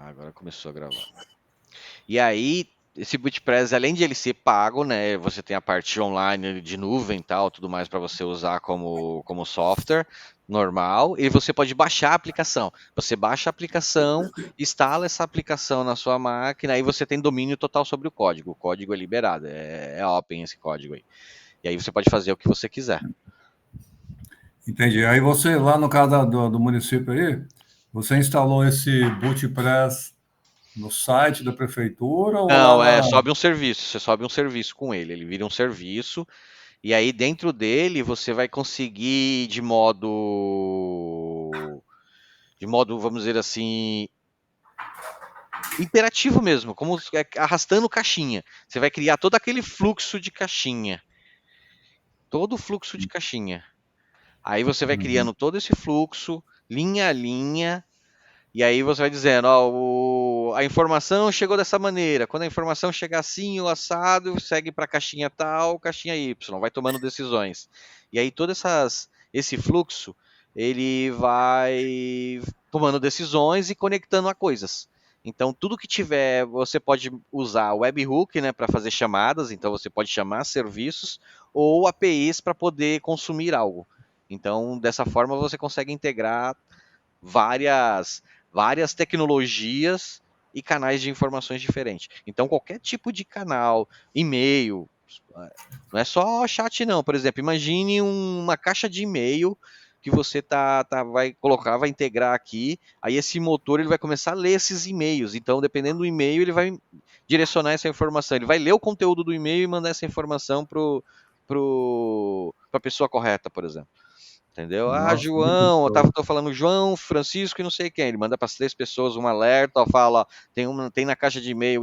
Agora começou a gravar. E aí, esse BootPress, além de ele ser pago, né, você tem a parte online de nuvem e tal, tudo mais para você usar como software normal, e você pode baixar a aplicação. Você baixa a aplicação, instala essa aplicação na sua máquina, aí você tem domínio total sobre o código. O código é liberado, é open esse código aí. E aí você pode fazer o que você quiser. Entendi. Aí você, lá no caso do município aí, você instalou esse BootPress no site da prefeitura ou lá Não, na. sobe um serviço, você sobe um serviço com ele vira um serviço. E aí dentro dele você vai conseguir de modo, vamos dizer assim, interativo mesmo, como arrastando caixinha. Você vai criar todo aquele fluxo de caixinha, todo o fluxo de caixinha. Aí você vai Uhum. criando todo esse fluxo, linha a linha, e aí você vai dizendo, ó, a informação chegou dessa maneira. Quando a informação chegar assim, o assado segue para a caixinha tal, caixinha Y, vai tomando decisões. E aí esse fluxo, ele vai tomando decisões e conectando a coisas. Então, tudo que tiver, você pode usar o webhook, né, para fazer chamadas. Então, você pode chamar serviços ou APIs para poder consumir algo. Então, dessa forma, você consegue integrar várias tecnologias e canais de informações diferentes. Então, qualquer tipo de canal, e-mail, não é só chat não. Por exemplo, imagine uma caixa de e-mail que você vai colocar, vai integrar aqui, aí esse motor ele vai começar a ler esses e-mails. Então, dependendo do e-mail, ele vai direcionar essa informação. Ele vai ler o conteúdo do e-mail e mandar essa informação para a pessoa correta, por exemplo. Entendeu? Ah, Nossa, muito João, show. tô falando João, Francisco e não sei quem. Ele manda para as 3 pessoas um alerta, ó, fala, ó, tem na caixa de e-mail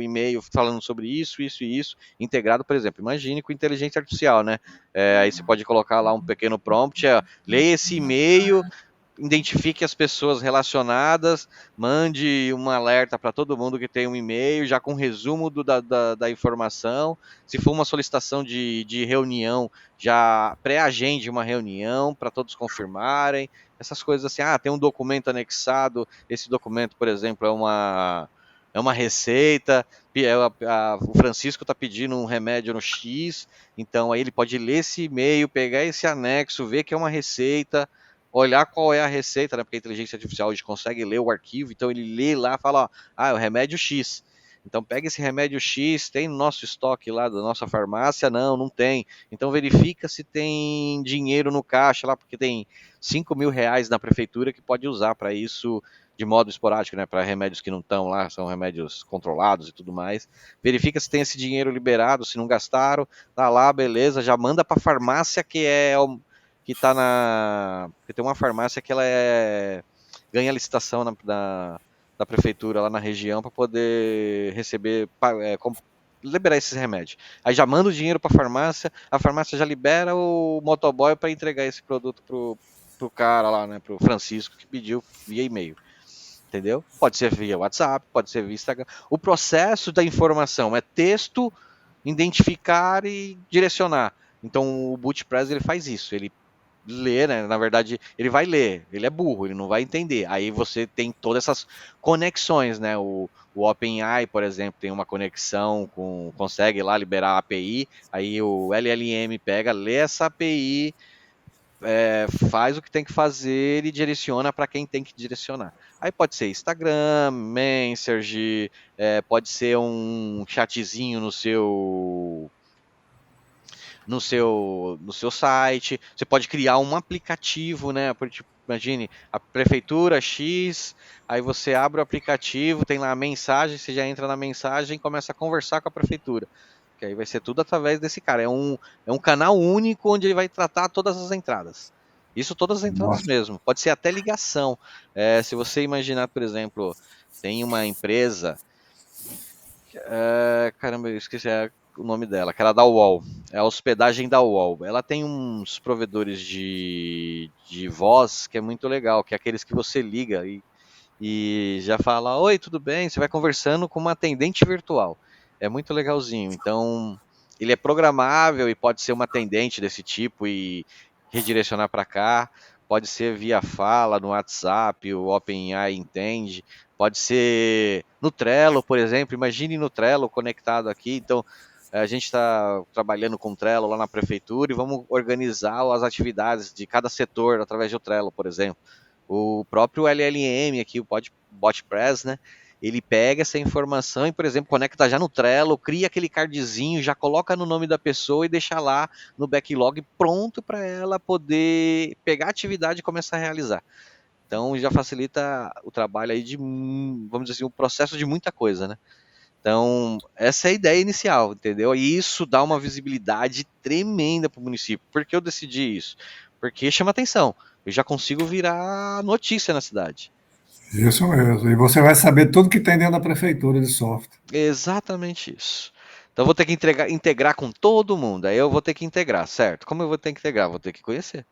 falando sobre isso, isso e isso, integrado, por exemplo. Imagine com inteligência artificial, né? Aí você pode colocar lá um pequeno prompt, leia esse e-mail, identifique as pessoas relacionadas, mande um alerta para todo mundo que tem um e-mail, já com resumo da informação. Se for uma solicitação de reunião, já pré-agende uma reunião para todos confirmarem. Essas coisas assim, tem um documento anexado, esse documento, por exemplo, é uma receita, o Francisco está pedindo um remédio no X, então aí ele pode ler esse e-mail, pegar esse anexo, ver que é uma receita, olhar qual é a receita, né? Porque a inteligência artificial hoje consegue ler o arquivo, então ele lê lá e fala, ó, é o remédio X. Então pega esse remédio X, tem no nosso estoque lá da nossa farmácia? Não, não tem. Então verifica se tem dinheiro no caixa lá, porque tem 5 mil reais na prefeitura que pode usar para isso de modo esporádico, né? Para remédios que não estão lá, são remédios controlados e tudo mais. Verifica se tem esse dinheiro liberado, se não gastaram, tá lá, beleza, já manda para a farmácia que tá que tem uma farmácia que ela ganha licitação da prefeitura lá na região para poder receber, liberar esses remédios. Aí já manda o dinheiro para a farmácia já libera o motoboy para entregar esse produto pro cara lá, né, pro Francisco que pediu via e-mail. Entendeu? Pode ser via WhatsApp, pode ser via Instagram. O processo da informação é texto, identificar e direcionar. Então o BootPress ele faz isso, ele lê, né? Na verdade, ele vai ler, ele é burro, ele não vai entender. Aí você tem todas essas conexões, né? O OpenAI, por exemplo, tem uma conexão consegue lá liberar a API, aí o LLM pega, lê essa API, faz o que tem que fazer e direciona para quem tem que direcionar. Aí pode ser Instagram, Messenger, pode ser um chatzinho no seu site. Você pode criar um aplicativo, né? Tipo, imagine a prefeitura X, aí você abre o aplicativo, tem lá a mensagem, você já entra na mensagem e começa a conversar com a prefeitura. Que aí vai ser tudo através desse cara. É um canal único onde ele vai tratar todas as entradas. Isso todas as entradas Nossa. mesmo. Pode ser até ligação. Se você imaginar, por exemplo, tem uma empresa. Caramba, eu esqueci o nome dela, que era da UOL. É a hospedagem da UOL. Ela tem uns provedores de voz que é muito legal, que é aqueles que você liga e já fala: Oi, tudo bem? Você vai conversando com uma atendente virtual. É muito legalzinho. Então, ele é programável e pode ser uma atendente desse tipo e redirecionar para cá. pode ser via fala no WhatsApp, o OpenAI entende, pode ser no Trello, por exemplo, imagine no Trello conectado aqui, então a gente está trabalhando com o Trello lá na prefeitura e vamos organizar as atividades de cada setor através do Trello, por exemplo. O próprio LLM aqui, o BotPress, né? Ele pega essa informação e, por exemplo, conecta já no Trello, cria aquele cardzinho, já coloca no nome da pessoa e deixa lá no backlog pronto para ela poder pegar a atividade e começar a realizar. Então já facilita o trabalho aí de, vamos dizer assim, o processo de muita coisa, né? Então, essa é a ideia inicial, entendeu? E isso dá uma visibilidade tremenda para o município. Por que eu decidi isso? Porque chama atenção. Eu já consigo virar notícia na cidade. Isso mesmo. E você vai saber tudo que tem dentro da prefeitura de software. Exatamente isso. Então, eu vou ter que integrar com todo mundo. Aí eu vou ter que integrar, certo? Como eu vou ter que integrar? Vou ter que conhecer.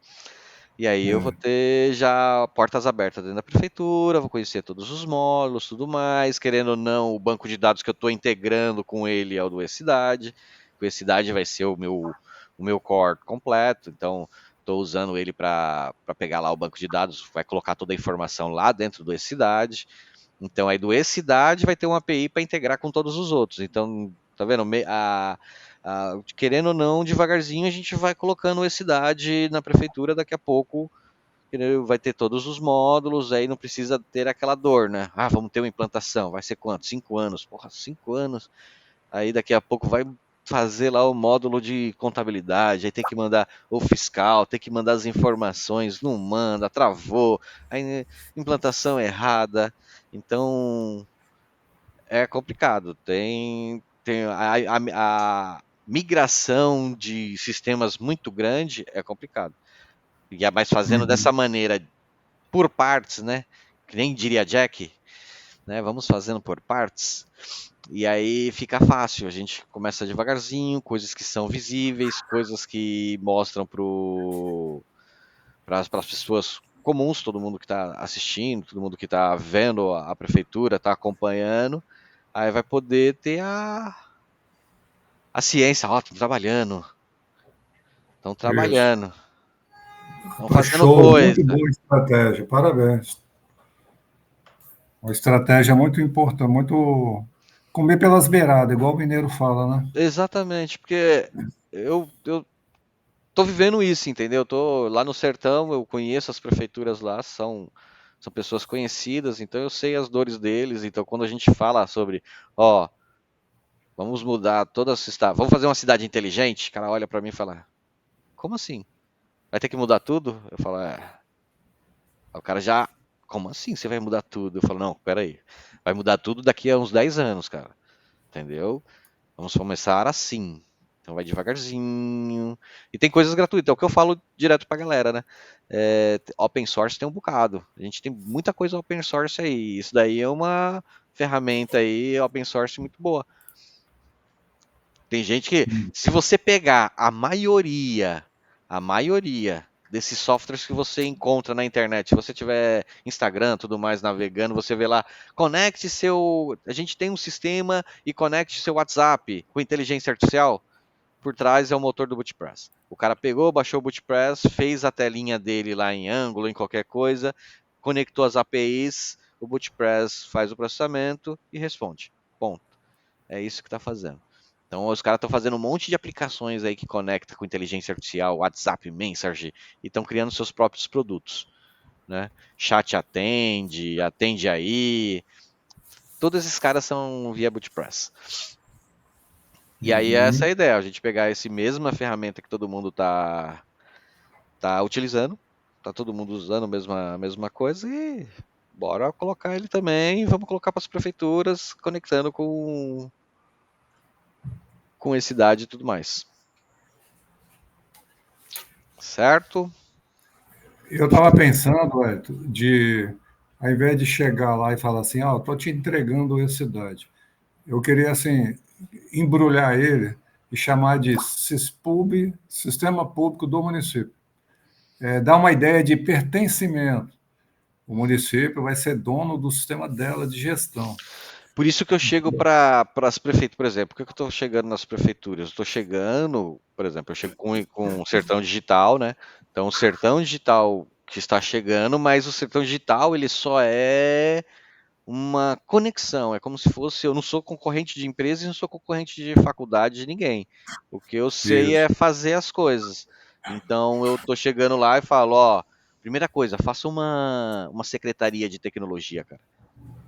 E aí eu vou É. ter já portas abertas dentro da prefeitura, vou conhecer todos os módulos, tudo mais. Querendo ou não, o banco de dados que eu estou integrando com ele é o do E-Cidade. O E-Cidade vai ser o meu core completo, então estou usando ele para pegar lá o banco de dados, vai colocar toda a informação lá dentro do E-Cidade. Então aí do E-Cidade vai ter uma API para integrar com todos os outros. Então, tá vendo? Querendo ou não, devagarzinho a gente vai colocando E-Cidade na prefeitura, daqui a pouco vai ter todos os módulos, aí não precisa ter aquela dor, né? Ah, vamos ter uma implantação, vai ser quanto? 5 anos. Porra, 5 anos. Aí daqui a pouco vai fazer lá o módulo de contabilidade, aí tem que mandar o fiscal, tem que mandar as informações, não manda, travou, aí implantação errada. Então é complicado. Tem a migração de sistemas muito grande é complicado. E é mais fazendo dessa Uhum. maneira por partes, né? Que nem diria Jack, né? Vamos fazendo por partes. E aí fica fácil, a gente começa devagarzinho, coisas que são visíveis, coisas que mostram para as pessoas comuns, todo mundo que está assistindo, todo mundo que está vendo a prefeitura, está acompanhando, aí vai poder ter a ciência, ó, estão Isso. trabalhando, estão Tá fazendo show. coisa. Muito boa estratégia. Parabéns. Uma estratégia muito importante, muito comer pelas beiradas, igual o mineiro fala, né? Exatamente, porque eu tô vivendo isso, entendeu? Eu tô lá no sertão, eu conheço as prefeituras lá, são pessoas conhecidas, então eu sei as dores deles. Então, quando a gente fala sobre, ó, vamos mudar toda a cidade, vamos fazer uma cidade inteligente, o cara olha pra mim e fala, como assim? Vai ter que mudar tudo? Eu falo, é. Aí o cara já, como assim você vai mudar tudo? Eu falo, não, peraí, vai mudar tudo daqui a uns 10 anos, cara, entendeu? Vamos começar assim. Então vai devagarzinho. E tem coisas gratuitas, é o que eu falo direto pra galera, né? Open source tem um bocado. A gente tem muita coisa open source aí. Isso daí é uma ferramenta aí open source muito boa. Tem gente que, se você pegar a maioria desses softwares que você encontra na internet, se você tiver Instagram, tudo mais navegando, você vê lá, a gente tem um sistema e conecte seu WhatsApp com inteligência artificial. Por trás é o motor do BootPress. O cara pegou, baixou o BootPress, fez a telinha dele lá em ângulo, em qualquer coisa, conectou as APIs, o BootPress faz o processamento e responde. Ponto. É isso que está fazendo. Então os caras estão fazendo um monte de aplicações aí que conecta com inteligência artificial, WhatsApp, Message, e estão criando seus próprios produtos. Né? Chat atende aí. Todos esses caras são via BootPress. E aí essa é a Uhum. ideia, a gente pegar essa mesma ferramenta que todo mundo tá utilizando, tá todo mundo usando a mesma coisa e bora colocar ele também, vamos colocar para as prefeituras, conectando com esse cidade e tudo mais. Certo? Eu estava pensando, Edson, ao invés de chegar lá e falar assim, ó, estou te entregando a cidade, eu queria, assim, embrulhar ele e chamar de SISPUB, Sistema Público do Município. Dar uma ideia de pertencimento. O município vai ser dono do sistema dela de gestão. Por isso que eu chego para as prefeituras, por exemplo, por que eu estou chegando nas prefeituras? Eu estou chegando, por exemplo, eu chego com o Sertão Digital, né? Então, o Sertão Digital que está chegando, mas o sertão digital ele só é uma conexão, é como se fosse, eu não sou concorrente de empresa e não sou concorrente de faculdade de ninguém. O que eu sei Isso. é fazer as coisas. Então eu tô chegando lá e falo, ó, primeira coisa, faça uma secretaria de tecnologia, cara.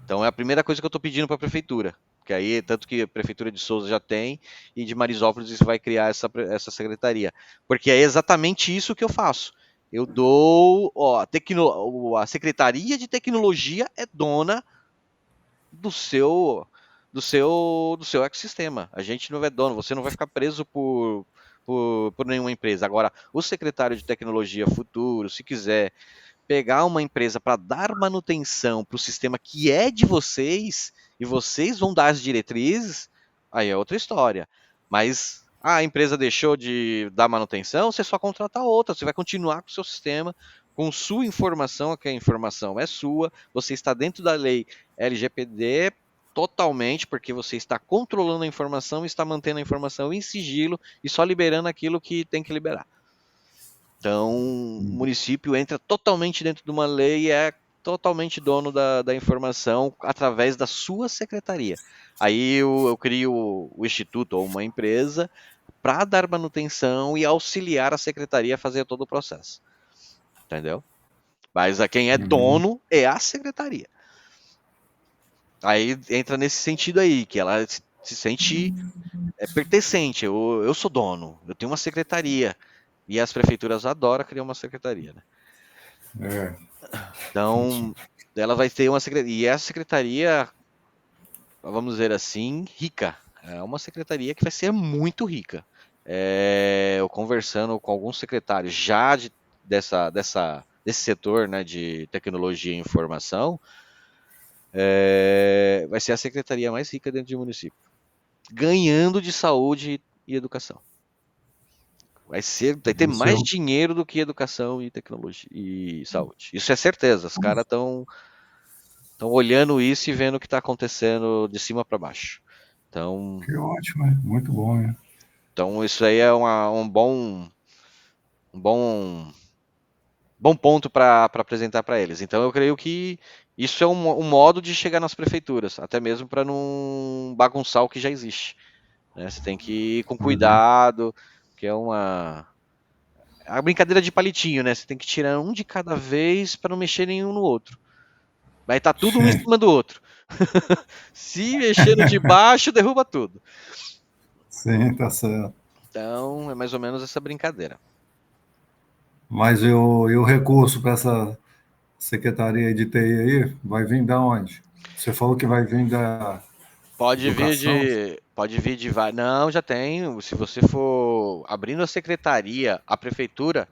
Então é a primeira coisa que eu estou pedindo para a prefeitura. Que aí, tanto que a prefeitura de Souza já tem, e de Marisópolis isso vai criar essa secretaria. Porque é exatamente isso que eu faço. Eu dou, ó, a Secretaria de Tecnologia é dona do seu ecossistema. A gente não é dono, você não vai ficar preso por nenhuma empresa. Agora, o secretário de tecnologia futuro, se quiser pegar uma empresa para dar manutenção para o sistema que é de vocês, e vocês vão dar as diretrizes, aí é outra história. Mas a empresa deixou de dar manutenção, você só contrata outra, você vai continuar com o seu sistema, com sua informação, que a informação é sua, você está dentro da lei LGPD totalmente, porque você está controlando a informação, está mantendo a informação em sigilo e só liberando aquilo que tem que liberar. Então, o município entra totalmente dentro de uma lei e é totalmente dono da informação através da sua secretaria. Aí eu crio o instituto ou uma empresa para dar manutenção e auxiliar a secretaria a fazer todo o processo. Entendeu? Mas quem é Uhum. dono é a secretaria. Aí entra nesse sentido aí, que ela se sente pertencente. Eu sou dono, eu tenho uma secretaria. E as prefeituras adoram criar uma secretaria, né? É, Então, ela vai ter uma secretaria. E essa secretaria, vamos dizer assim, rica. É uma secretaria que vai ser muito rica. Eu conversando com alguns secretários já desse setor, né, de tecnologia e informação, vai ser a secretaria mais rica dentro do município, ganhando de saúde e educação. Vai ter isso mais eu, dinheiro do que educação e tecnologia e saúde. Isso é certeza. Os caras estão olhando isso e vendo o que está acontecendo de cima para baixo. Então, que ótimo, é muito bom, né? então isso aí é um bom ponto para apresentar para eles. Então eu creio que isso é um modo de chegar nas prefeituras, até mesmo para não bagunçar o que já existe. Né? Você tem que ir com Uhum. cuidado, que é a brincadeira de palitinho, né? Você tem que tirar um de cada vez para não mexer nenhum no outro. Vai estar tudo um em Sim, cima do outro. Se mexer no de baixo, derruba tudo. sim, tá certo. Então, é mais ou menos essa brincadeira. Mas e o recurso para essa secretaria de TI aí vai vir da onde? Você falou que vai vir da educação? Pode vir de vários. Não, já tem. Se você for abrindo a secretaria, a prefeitura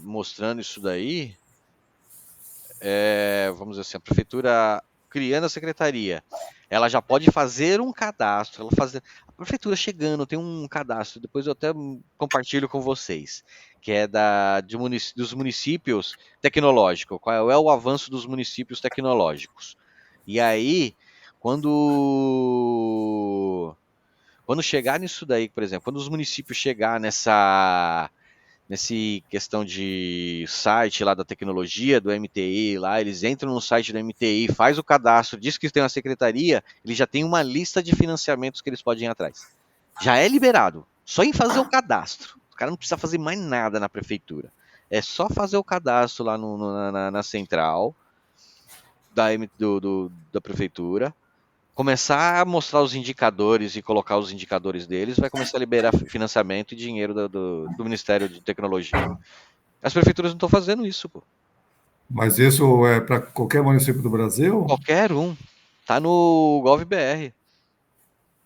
mostrando isso daí, vamos dizer assim, a prefeitura criando a secretaria, ela já pode fazer um cadastro. A prefeitura chegando tem um cadastro. Depois eu até compartilho com vocês, que é dos municípios tecnológicos. Qual é o avanço dos municípios tecnológicos? E aí, quando chegar nisso daí, por exemplo, quando os municípios chegar nesse questão de site lá da tecnologia, do MTI lá, eles entram no site do MTI, faz o cadastro, diz que tem uma secretaria, ele já tem uma lista de financiamentos que eles podem ir atrás. Já é liberado. Só em fazer o cadastro. O cara não precisa fazer mais nada na prefeitura. É só fazer o cadastro lá na central da prefeitura, começar a mostrar os indicadores e colocar os indicadores deles, vai começar a liberar financiamento e dinheiro do Ministério de Tecnologia. As prefeituras não estão fazendo isso, pô. Mas isso é para qualquer município do Brasil? Qualquer um. Tá no GovBR.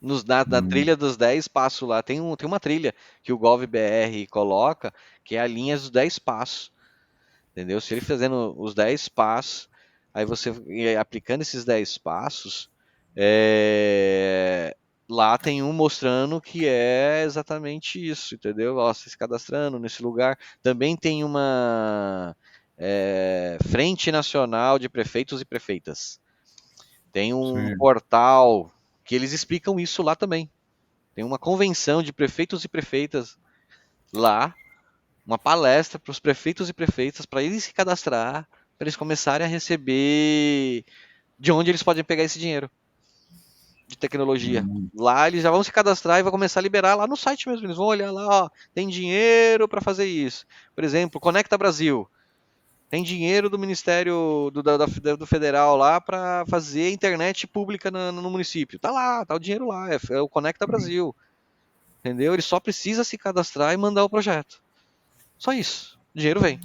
Na Hum, trilha dos 10 passos lá. Tem uma trilha que o GovBR coloca, que é a linha dos 10 passos. Entendeu? Se ele fazendo os 10 passos, aí você aplicando esses 10 passos, lá tem um mostrando que é exatamente isso, entendeu? Ó, você se cadastrando nesse lugar. Também tem uma Frente Nacional de Prefeitos e Prefeitas. Tem um sim. portal que eles explicam isso lá também. Tem uma convenção de prefeitos e prefeitas lá uma palestra para os prefeitos e prefeitas para eles se cadastrar, para eles começarem a receber de onde eles podem pegar esse dinheiro de tecnologia. Uhum. Lá eles já vão se cadastrar e vai começar a liberar lá no site mesmo. Eles vão olhar lá, ó, tem dinheiro para fazer isso. Por exemplo, Conecta Brasil. Tem dinheiro do Ministério do Federal lá para fazer internet pública no município. Tá lá, tá o dinheiro lá, é o Conecta Brasil. Entendeu? Ele só precisa se cadastrar e mandar o projeto. Só isso. O dinheiro vem.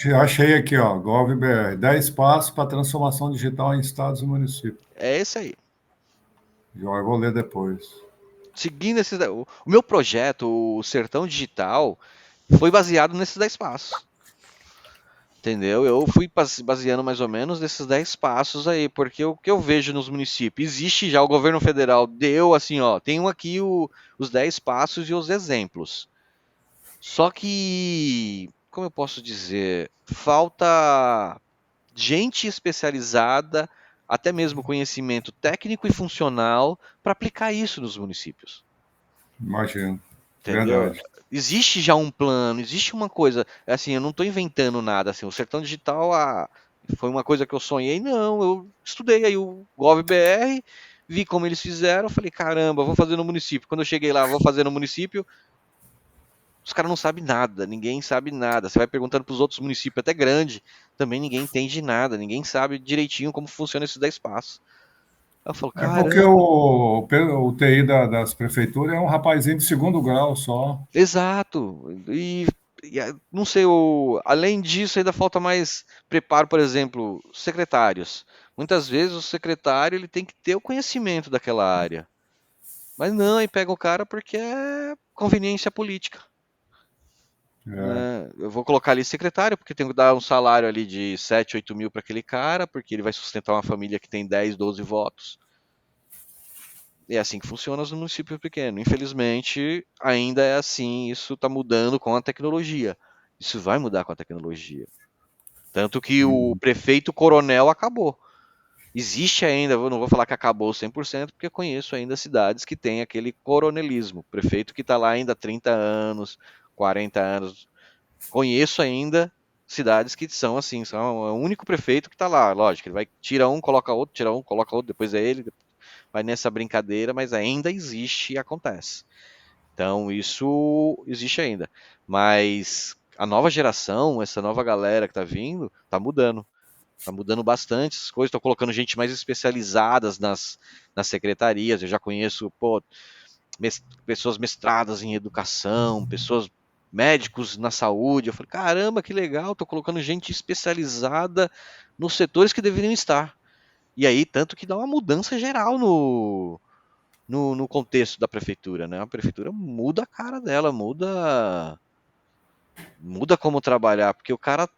Eu achei aqui, ó, GovBR, 10 passos para transformação digital em estados e municípios. É esse aí. Eu vou ler depois. Seguindo esses. O meu projeto, o Sertão Digital, foi baseado nesses 10 passos. Entendeu? Eu fui baseando mais ou menos nesses 10 passos aí, porque o que eu vejo nos municípios, existe já, o governo federal deu assim, ó, tem aqui os 10 passos e os exemplos. Só que, como eu posso dizer, falta gente especializada, até mesmo conhecimento técnico e funcional para aplicar isso nos municípios. Imagino. Entendeu? Verdade. Existe já um plano, existe uma coisa, assim, eu não estou inventando nada, assim, o Sertão Digital foi uma coisa que eu sonhei, não, eu estudei aí o GovBR, vi como eles fizeram, falei, caramba, vou fazer no município. Quando eu cheguei lá, vou fazer no município, os caras não sabem nada, ninguém sabe nada. Você vai perguntando para os outros municípios, até grande, também ninguém entende nada, ninguém sabe direitinho como funciona esses 10 passos. Aí eu falo, É porque caramba, o TI das prefeituras é um rapazinho de segundo grau só. exato. Não sei, além disso, ainda falta mais preparo, por exemplo, secretários. Muitas vezes o secretário ele tem que ter o conhecimento daquela área. Mas não, aí pega o cara porque é conveniência política. É. Né? Eu vou colocar ali secretário, porque tem que dar um salário ali de 7, 8 mil para aquele cara, porque ele vai sustentar uma família que tem 10, 12 votos. E é assim que funciona nos municípios pequenos. Infelizmente, ainda é assim, isso está mudando com a tecnologia. Isso vai mudar com a tecnologia. Tanto que o Uhum. prefeito coronel acabou. Existe ainda, eu não vou falar que acabou 100%, porque eu conheço ainda cidades que têm aquele coronelismo. Prefeito que está lá ainda há 30 anos, 40 anos. Conheço ainda cidades que são assim, são o único prefeito que está lá. Lógico, ele vai tira um, coloca outro, tira um, coloca outro, depois é ele, vai nessa brincadeira, mas ainda existe e acontece. Então isso existe ainda. Mas a nova geração, essa nova galera que está vindo, está mudando. Está mudando bastante as coisas, estão colocando gente mais especializadas nas secretarias. Eu já conheço, pô, pessoas mestradas em educação, pessoas médicos na saúde. Eu falei, caramba, que legal, tô colocando gente especializada nos setores que deveriam estar. E aí, tanto que dá uma mudança geral no contexto da prefeitura, né? A prefeitura muda a cara dela, muda como trabalhar, porque o cara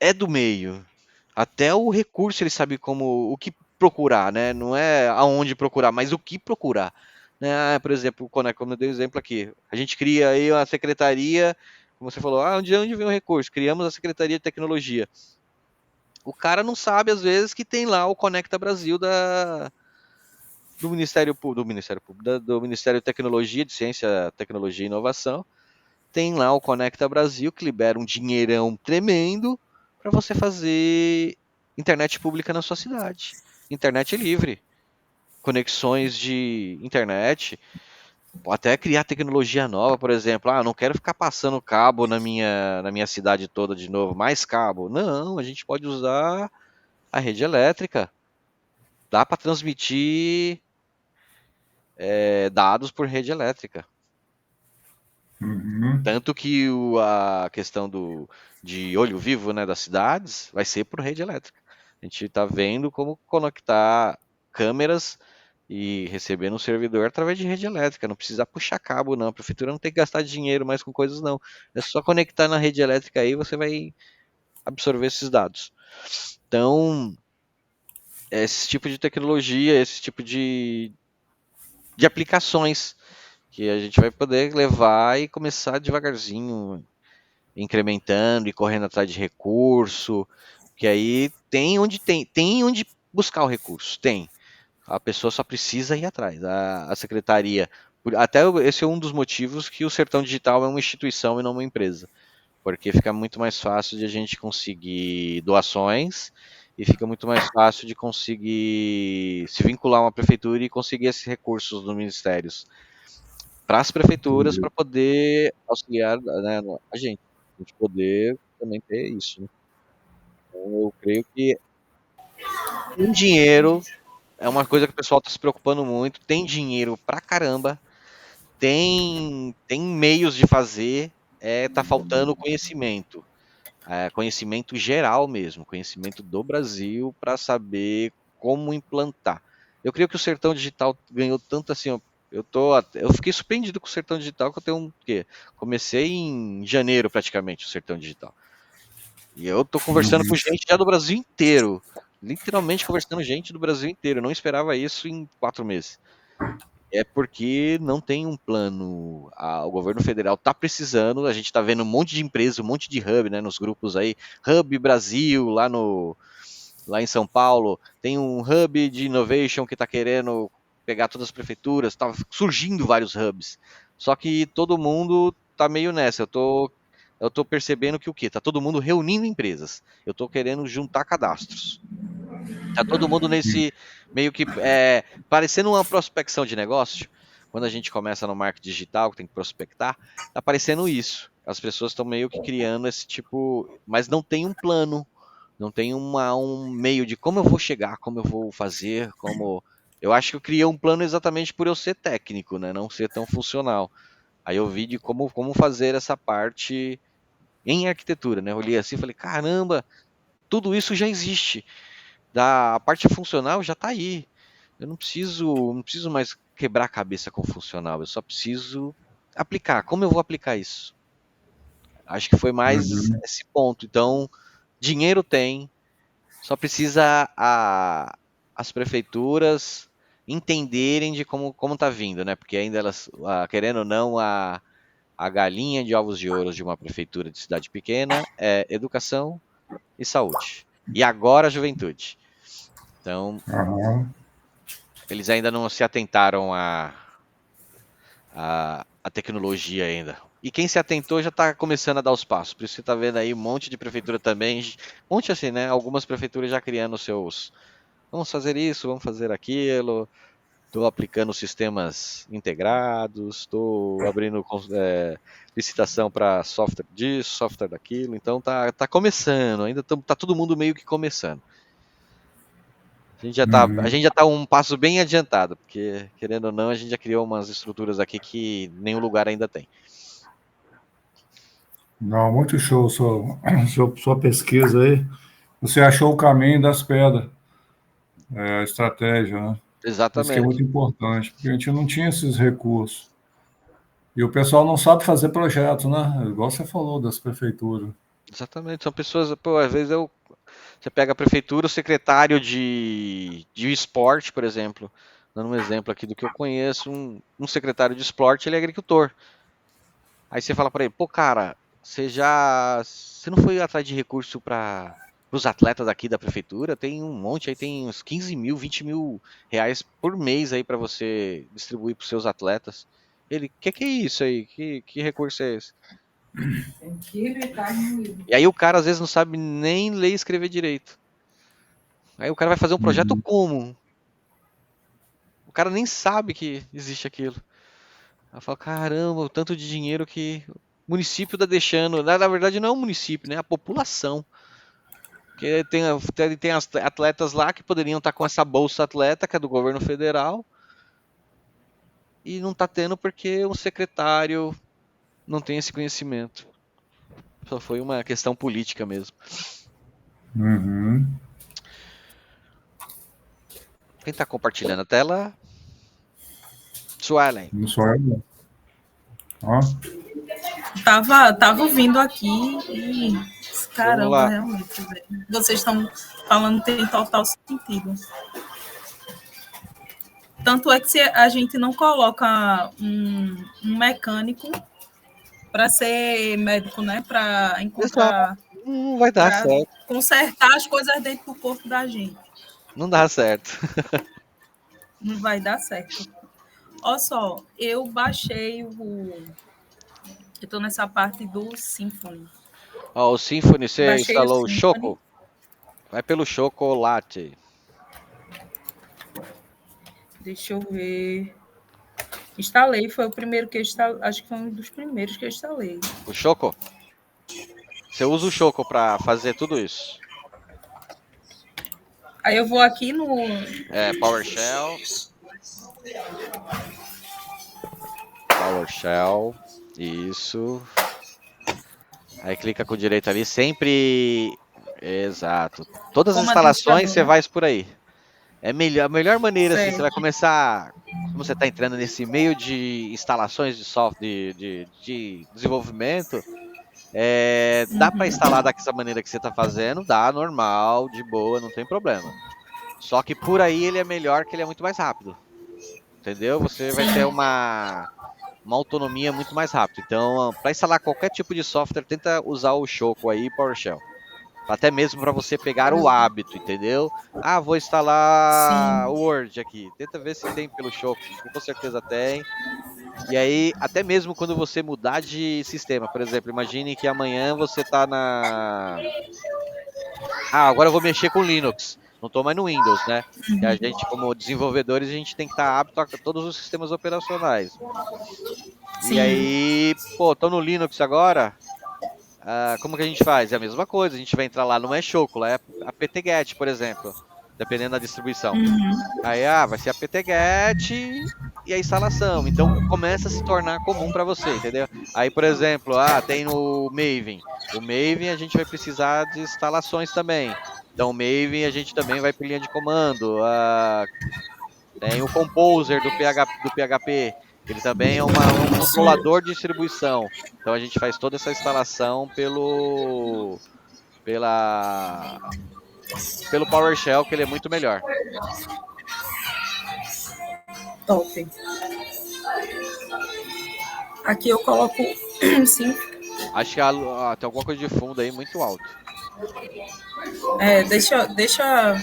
é do meio. Até o recurso ele sabe como o que procurar, né? Não é aonde procurar, mas o que procurar. Né? Por exemplo, como eu dei o exemplo aqui, a gente cria aí uma secretaria, como você falou, onde vem o recurso? Criamos a Secretaria de Tecnologia. O cara não sabe, às vezes, que tem lá o Conecta Brasil do Ministério Público, do Ministério de Tecnologia, de Ciência, Tecnologia e Inovação. Tem lá o Conecta Brasil, que libera um dinheirão tremendo para você fazer internet pública na sua cidade. Internet livre, conexões de internet, até criar tecnologia nova, por exemplo. Não quero ficar passando cabo na minha cidade toda de novo, mais cabo. Não, a gente pode usar a rede elétrica. Dá para transmitir dados por rede elétrica. Uhum. Tanto que a questão de olho vivo, né, das cidades vai ser por rede elétrica. A gente está vendo como conectar câmeras e receber no servidor através de rede elétrica. Não precisa puxar cabo, não. A prefeitura não tem que gastar dinheiro mais com coisas, não. É só conectar na rede elétrica aí, você vai absorver esses dados. Então, esse tipo de tecnologia, esse tipo de aplicações que a gente vai poder levar e começar devagarzinho, incrementando e correndo atrás de recurso, que aí tem onde buscar o recurso, tem. A pessoa só precisa ir atrás. A secretaria Até esse é um dos motivos que o Sertão Digital é uma instituição e não uma empresa. Porque fica muito mais fácil de a gente conseguir doações e fica muito mais fácil de conseguir se vincular a uma prefeitura e conseguir esses recursos dos ministérios para as prefeituras para poder auxiliar, né, a gente poder também ter isso. Né? Então, eu creio que tem dinheiro, é uma coisa que o pessoal está se preocupando muito, tem dinheiro pra caramba, tem meios de fazer, tá faltando conhecimento. Conhecimento geral mesmo, conhecimento do Brasil para saber como implantar. Eu creio que o Sertão Digital ganhou tanto assim, ó, eu fiquei surpreendido com o Sertão Digital que eu tenho comecei em janeiro praticamente o Sertão Digital. E eu tô conversando com gente já do Brasil inteiro, literalmente conversando com gente do Brasil inteiro. Eu não esperava isso em 4 meses. É porque não tem um plano. O governo federal está precisando. A gente está vendo um monte de empresa, um monte de hub, né, nos grupos aí. Hub Brasil, lá em São Paulo. Tem um hub de innovation que está querendo pegar todas as prefeituras. Está surgindo vários hubs. Só que todo mundo está meio nessa. Eu tô percebendo que o quê? Tá todo mundo reunindo empresas. Eu tô querendo juntar cadastros. Tá todo mundo nesse meio que parecendo uma prospecção de negócio. Quando a gente começa no marketing digital, que tem que prospectar, tá parecendo isso. As pessoas estão meio que criando esse tipo, mas não tem um plano, não tem um meio de como eu vou chegar, como eu vou fazer, como. Eu acho que eu criei um plano exatamente por eu ser técnico, né? Não ser tão funcional. Aí eu vi de como fazer essa parte em arquitetura, né? Eu olhei assim e falei, caramba, tudo isso já existe. A parte funcional já está aí. Eu não preciso mais quebrar a cabeça com o funcional, eu só preciso aplicar. Como eu vou aplicar isso? Acho que foi mais esse ponto. Então, dinheiro tem, só precisa as prefeituras entenderem de como está vindo, né? Porque ainda elas, querendo ou não, a galinha de ovos de ouro de uma prefeitura de cidade pequena é educação e saúde. E agora a juventude. Então, eles ainda não se atentaram à tecnologia ainda. E quem se atentou já está começando a dar os passos. Por isso você está vendo aí um monte de prefeitura também. Um monte assim, né? Algumas prefeituras já criando seus. Vamos fazer isso, vamos fazer aquilo. Estou aplicando sistemas integrados, estou abrindo licitação para software disso, software daquilo. Então tá começando, ainda tá todo mundo meio que começando. A gente já tá um passo bem adiantado, porque, querendo ou não, a gente já criou umas estruturas aqui que nenhum lugar ainda tem. Não, muito show sua pesquisa aí. Você achou o caminho das pedras, a estratégia, né? Isso que é muito Exatamente. importante, porque a gente não tinha esses recursos. E o pessoal não sabe fazer projeto, né? Igual você falou das prefeituras. Exatamente. São pessoas, pô, às vezes você pega a prefeitura, o secretário de esporte, por exemplo, dando um exemplo aqui do que eu conheço, um secretário de esporte, ele é agricultor. Aí você fala para ele, pô, cara, você não foi atrás de recurso para os atletas aqui da prefeitura? Tem um monte, aí tem uns 15 mil, 20 mil reais por mês aí para você distribuir para os seus atletas. Ele, que é isso aí? Que recurso é esse? E aí o cara às vezes não sabe nem ler e escrever direito. Aí o cara vai fazer um projeto como? O cara nem sabe que existe aquilo. Aí fala, caramba, o tanto de dinheiro que o município tá deixando. Na verdade não é o município, né? A população. Porque tem atletas lá que poderiam estar com essa bolsa atleta, que é do governo federal, e não tá tendo porque o secretário não tem esse conhecimento. Só foi uma questão política mesmo. Quem tá compartilhando a tela? Suelen. Não sou eu, não. Tava ouvindo aqui e caramba, realmente, vocês estão falando tem total sentido. Tanto é que se a gente não coloca um mecânico para ser médico, né, para encontrar, não vai dar certo. Consertar as coisas dentro do corpo da gente. Não dá certo. Não vai dar certo. Olha só, eu baixei eu tô nessa parte do Symfony. Ó, o Symfony, você Baixei o instalou o Symfony. Choco? Vai pelo Chocolate. Deixa eu ver. Instalei, foi o primeiro que eu instalei. Acho que foi um dos primeiros que eu instalei. O Choco? Você usa o Choco para fazer tudo isso. Aí eu vou aqui no. PowerShell. PowerShell. Isso. Aí clica com o direito ali. Sempre. Exato. Todas as Como instalações você administrador, né? vai por aí. É a melhor maneira, assim, você vai Certo. começar. Como você está entrando nesse meio de instalações de software, de desenvolvimento, dá para instalar dessa maneira que você está fazendo, dá normal, de boa, não tem problema. Só que por aí ele é melhor, que ele é muito mais rápido. Entendeu? Você vai ter uma autonomia muito mais rápida. Então, para instalar qualquer tipo de software, tenta usar o Choco aí, PowerShell. Até mesmo para você pegar o hábito, entendeu? Ah, vou instalar Sim. o Word aqui. Tenta ver se tem pelo Choco, que com certeza tem. E aí, até mesmo quando você mudar de sistema, por exemplo, imagine que amanhã você está agora eu vou mexer com Linux. Não estou mais no Windows, né? E a gente, como desenvolvedores, a gente tem que estar apto a todos os sistemas operacionais. Sim. E aí, pô, tô no Linux agora. Como que a gente faz? É a mesma coisa. A gente vai entrar lá, não é Choco, lá é apt-get, por exemplo, dependendo da distribuição. Aí, vai ser apt-get e a instalação. Então, começa a se tornar comum para você, entendeu? Aí, por exemplo, tem o Maven. O Maven a gente vai precisar de instalações também. Então, o Maven a gente também vai por linha de comando. Tem o Composer do PHP. Ele também é um controlador de distribuição. Então a gente faz toda essa instalação pelo PowerShell, que ele é muito melhor. Top. Aqui eu coloco sim. Acho que tem alguma coisa de fundo aí muito alto. Deixa.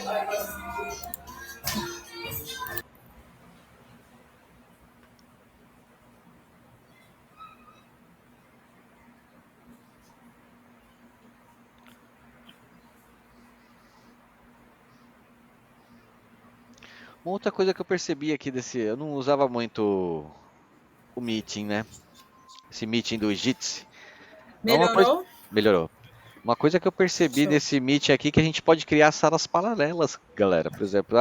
Uma outra coisa que eu percebi aqui eu não usava muito o Meeting, né? Esse Meeting do Jitsi. Melhorou? Melhorou. Uma coisa que eu percebi desse Meet aqui é que a gente pode criar salas paralelas, galera. Por exemplo,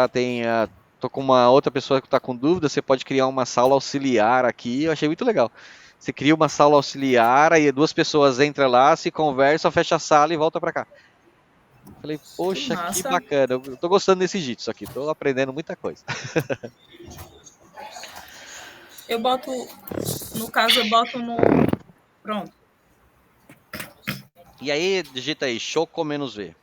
tô com uma outra pessoa que está com dúvida, você pode criar uma sala auxiliar aqui. Eu achei muito legal. Você cria uma sala auxiliar, aí duas pessoas entram lá, se conversam, fecha a sala e volta para cá. Falei, poxa, que bacana. Eu tô gostando desse Jitsi aqui, tô aprendendo muita coisa. Eu boto, no caso, no... Pronto. E aí, digita aí, Choco-V.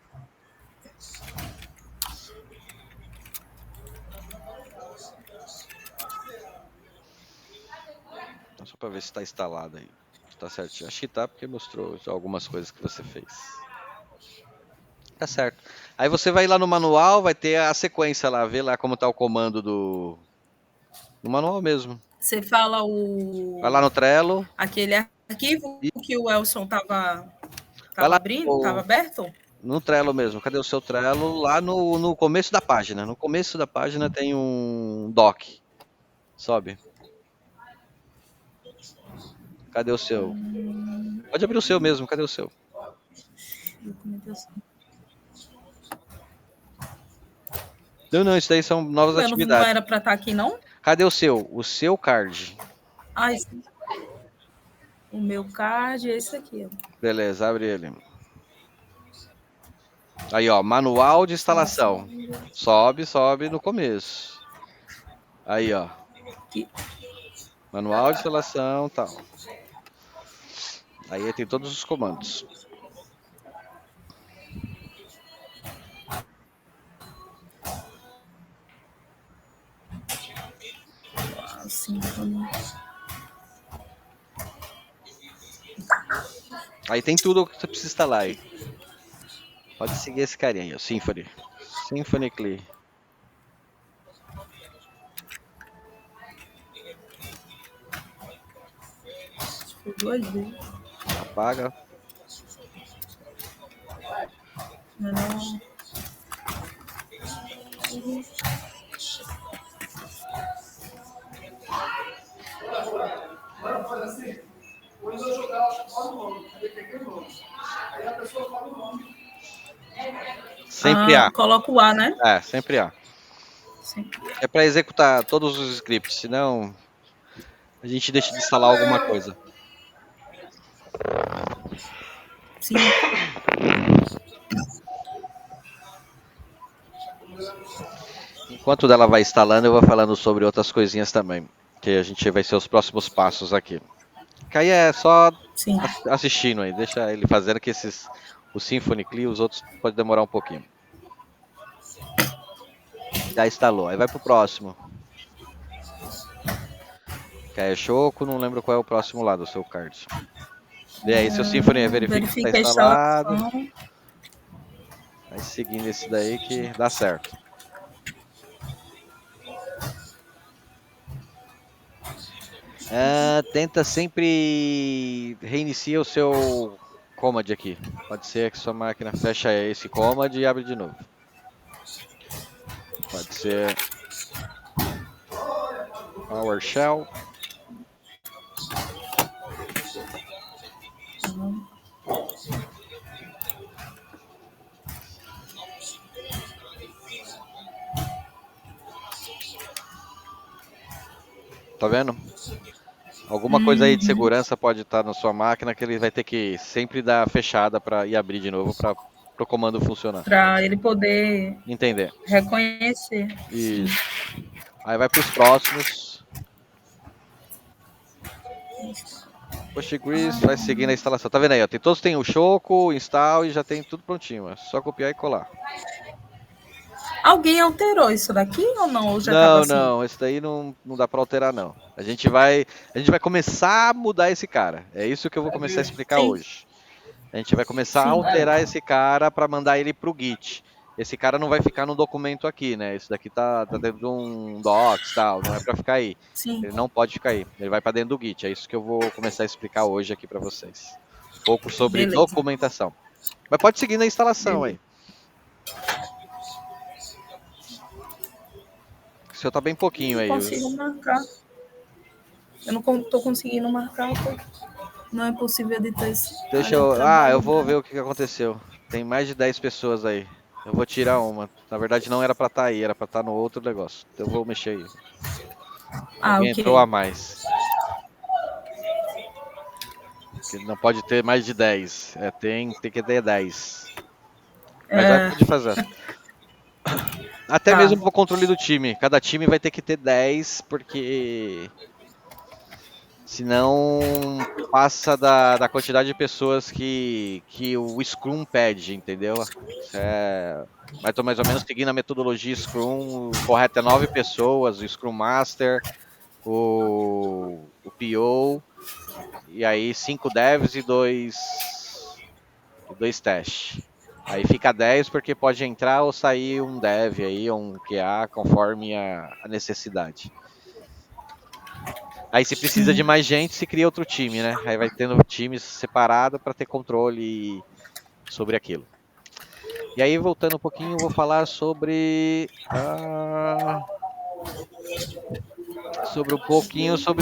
Só para ver se está instalado aí. Tá certinho. Acho que tá, porque mostrou algumas coisas que você fez. Tá certo. Aí você vai lá no manual, vai ter a sequência lá, vê lá como tá o comando no manual mesmo. Você fala Vai lá no Trello. Aquele arquivo que o Elson tava abrindo, tava aberto? No Trello mesmo. Cadê o seu Trello? Lá no começo da página. No começo da página tem um doc. Sobe. Cadê o seu? Pode abrir o seu mesmo. Cadê o seu? Não, isso daí são novas atividades. Não era para estar aqui, não? Cadê o seu? O seu card. O meu card é esse aqui. Beleza, abre ele. Aí, ó, manual de instalação. Sobe no começo. Aí, ó. Manual de instalação, tal. Aí tem todos os comandos. Aí tem tudo o que você precisa instalar aí. Pode seguir esse carinha aí, ó. Symfony CLI. 2 vezes. Apaga. Não. Sempre há. Coloca o A, né? Sempre há. Sim. É para executar todos os scripts, senão a gente deixa de instalar alguma coisa. Sim. Enquanto ela vai instalando, eu vou falando sobre outras coisinhas também, que a gente vai ser os próximos passos aqui. Que aí é só Sim. assistindo aí, deixa ele fazendo que o Symfony CLI, os outros pode demorar um pouquinho. Já instalou, aí vai pro próximo. Que aí é Choco, não lembro qual é o próximo lá do seu card. E aí seu Symfony verifica que está Verifica a instalado. instalação. Aí seguindo esse daí que dá certo. Tenta sempre reiniciar o seu command aqui. Pode ser que sua máquina fecha esse command e abre de novo. Pode ser PowerShell. Tá vendo? Alguma coisa aí de segurança pode estar na sua máquina que ele vai ter que sempre dar fechada para ir abrir de novo para o comando funcionar. Para ele poder entender. Reconhecer. Isso. Aí vai para os próximos. Postgres vai seguindo a instalação. Tá vendo aí? Ó, todos têm o Choco, o install e já tem tudo prontinho. É só copiar e colar. Alguém alterou isso daqui ou não? Ou já tava assim? Não, esse daí não dá para alterar não. A gente vai começar a mudar esse cara. É isso que eu vou começar a explicar hoje. A gente vai começar a alterar esse cara para mandar ele pro Git. Esse cara não vai ficar no documento aqui, né? Esse daqui tá dentro de um docs, tal, não é para ficar aí. Sim. Ele não pode ficar aí. Ele vai para dentro do Git. É isso que eu vou começar a explicar hoje aqui para vocês. Um pouco sobre documentação. Mas pode seguir na instalação aí. O seu tá bem pouquinho aí. Eu não consigo marcar. Eu não tô conseguindo marcar. Não é possível editar esse. Deixa eu. Eu vou ver o que aconteceu. Tem mais de 10 pessoas aí. Eu vou tirar uma. Na verdade, não era pra estar aí, era pra estar no outro negócio. Então eu vou mexer aí. Alguém entrou a mais. Porque não pode ter mais de 10. Tem que ter 10. Mas já pode fazer. Até mesmo pro controle do time. Cada time vai ter que ter 10, porque senão passa da quantidade de pessoas que o Scrum pede, entendeu? Vai mais ou menos seguindo a metodologia Scrum, o correto é 9 pessoas, o Scrum Master, o PO, e aí 5 devs e 2 testes. Aí fica 10 porque pode entrar ou sair um dev aí, ou um QA, conforme a necessidade. Aí se precisa de mais gente, se cria outro time, né? Aí vai tendo times separados para ter controle sobre aquilo. E aí, voltando um pouquinho, eu vou falar sobre sobre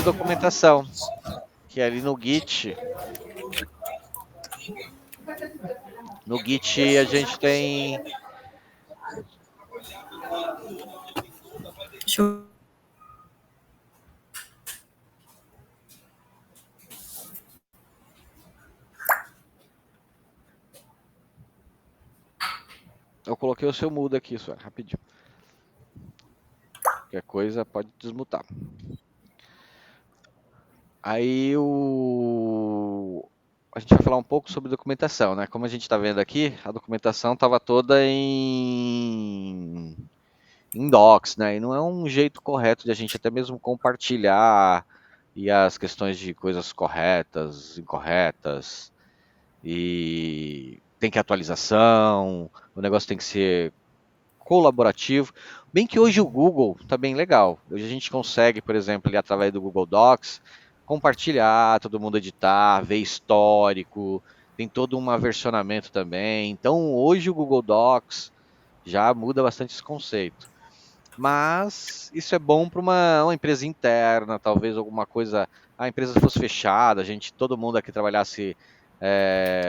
documentação. Que ali no Git. No Git a gente tem. Deixa eu... Eu coloquei o seu mudo aqui, só rapidinho. Qualquer coisa pode desmutar. Aí a gente vai falar um pouco sobre documentação, né? Como a gente está vendo aqui, a documentação estava toda em docs, né? E não é um jeito correto de a gente até mesmo compartilhar e as questões de coisas corretas, incorretas, e tem que atualização, o negócio tem que ser colaborativo. Bem que hoje o Google está bem legal. Hoje a gente consegue, por exemplo, ali através do Google Docs, compartilhar, todo mundo editar, ver histórico, tem todo um versionamento também. Então hoje o Google Docs já muda bastante esse conceito. Mas isso é bom para uma empresa interna, talvez alguma coisa, a empresa fosse fechada, todo mundo aqui trabalhasse,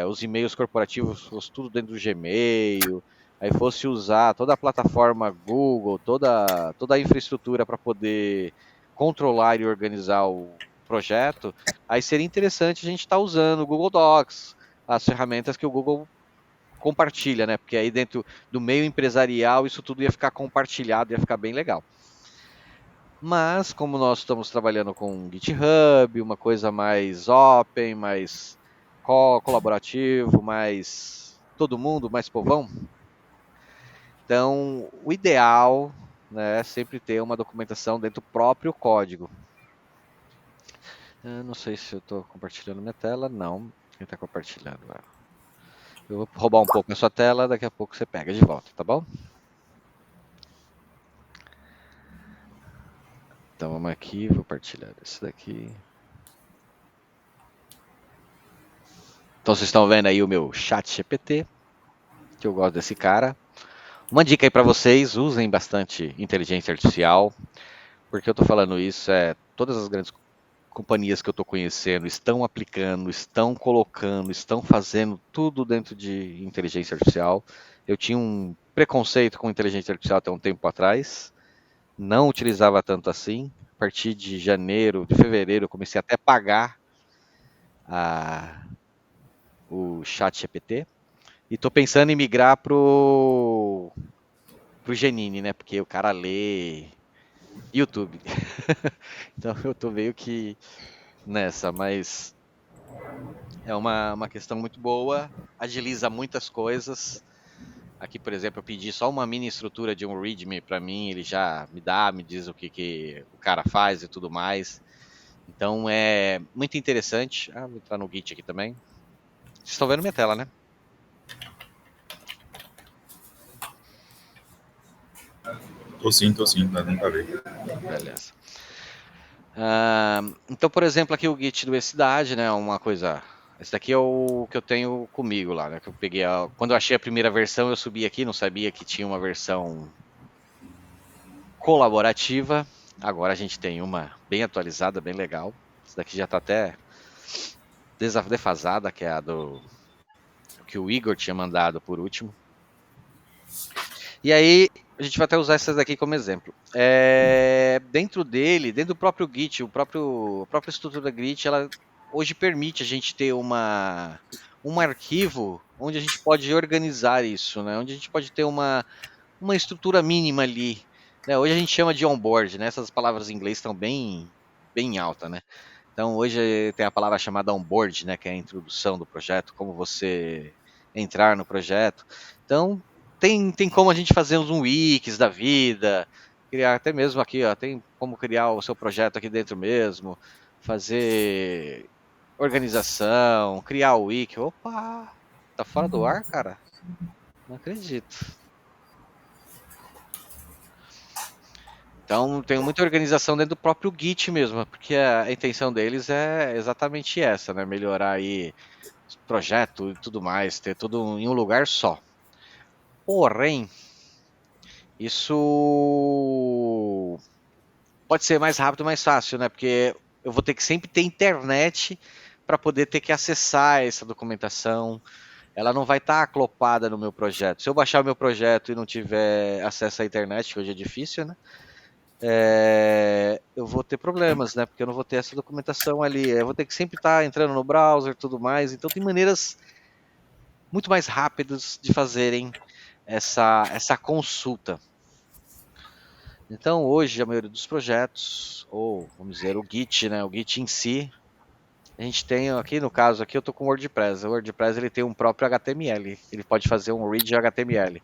os e-mails corporativos fosse tudo dentro do Gmail, aí fosse usar toda a plataforma Google, toda a infraestrutura para poder controlar e organizar o projeto, aí seria interessante a gente estar usando o Google Docs, as ferramentas que o Google compartilha, né? Porque aí dentro do meio empresarial isso tudo ia ficar compartilhado, ia ficar bem legal. Mas como nós estamos trabalhando com GitHub, uma coisa mais open, mais colaborativo, mais todo mundo, mais povão, então o ideal, né, é sempre ter uma documentação dentro do próprio código. Eu não sei se eu estou compartilhando minha tela, não. Quem está compartilhando? Eu vou roubar um pouco a sua tela, daqui a pouco você pega de volta, tá bom? Então vamos aqui, vou partilhar esse daqui. Então vocês estão vendo aí o meu chat GPT, que eu gosto desse cara. Uma dica aí para vocês, usem bastante inteligência artificial. Porque eu estou falando isso, todas as grandes companhias que eu estou conhecendo estão aplicando, estão colocando, estão fazendo tudo dentro de inteligência artificial. Eu tinha um preconceito com inteligência artificial até um tempo atrás, não utilizava tanto assim. A partir de janeiro, de fevereiro, eu comecei até a pagar o chat GPT. E estou pensando em migrar pro Gemini, né? Porque o cara lê YouTube. Então eu tô meio que nessa, mas é uma questão muito boa, agiliza muitas coisas. Aqui, por exemplo, eu pedi só uma mini estrutura de um README para mim, ele já me diz o que o cara faz e tudo mais. Então é muito interessante. Vou entrar no Git aqui também. Vocês estão vendo minha tela, né? Tô sim, dá pra ver. Beleza. Então, por exemplo, aqui o Git do E-Cidade, né? Uma coisa. Esse daqui é o que eu tenho comigo lá, né? Que eu peguei. Quando eu achei a primeira versão, eu subi aqui, não sabia que tinha uma versão colaborativa. Agora a gente tem uma bem atualizada, bem legal. Essa daqui já tá até defasada, que é a do que o Igor tinha mandado por último. E aí, a gente vai até usar essas daqui como exemplo. Dentro do próprio Git, a própria estrutura Git, ela hoje permite a gente ter um arquivo onde a gente pode organizar isso, né? Onde a gente pode ter uma estrutura mínima ali. Né? Hoje a gente chama de onboard, né? Essas palavras em inglês estão bem alta, né? Então hoje tem a palavra chamada onboard, né? Que é a introdução do projeto, como você entrar no projeto. Então tem como a gente fazer um Wikis da vida, criar até mesmo aqui, ó, tem como criar o seu projeto aqui dentro mesmo, fazer organização, criar o Wiki. Opa, tá fora do ar, cara? Não acredito. Então tem muita organização dentro do próprio Git mesmo, porque a intenção deles é exatamente essa, né? Melhorar aí o projeto e tudo mais, ter tudo em um lugar só. Porém, isso pode ser mais rápido, mais fácil, né? Porque eu vou ter que sempre ter internet para poder ter que acessar essa documentação. Ela não vai estar aclopada no meu projeto. Se eu baixar o meu projeto e não tiver acesso à internet, que hoje é difícil, né? Eu vou ter problemas, né? Porque eu não vou ter essa documentação ali. Eu vou ter que sempre estar entrando no browser e tudo mais. Então tem maneiras muito mais rápidas de fazerem essa consulta. Então hoje a maioria dos projetos, ou vamos dizer o Git, né, o Git em si, a gente tem aqui no caso aqui eu estou com o WordPress. O WordPress ele tem um próprio HTML, ele pode fazer um read HTML.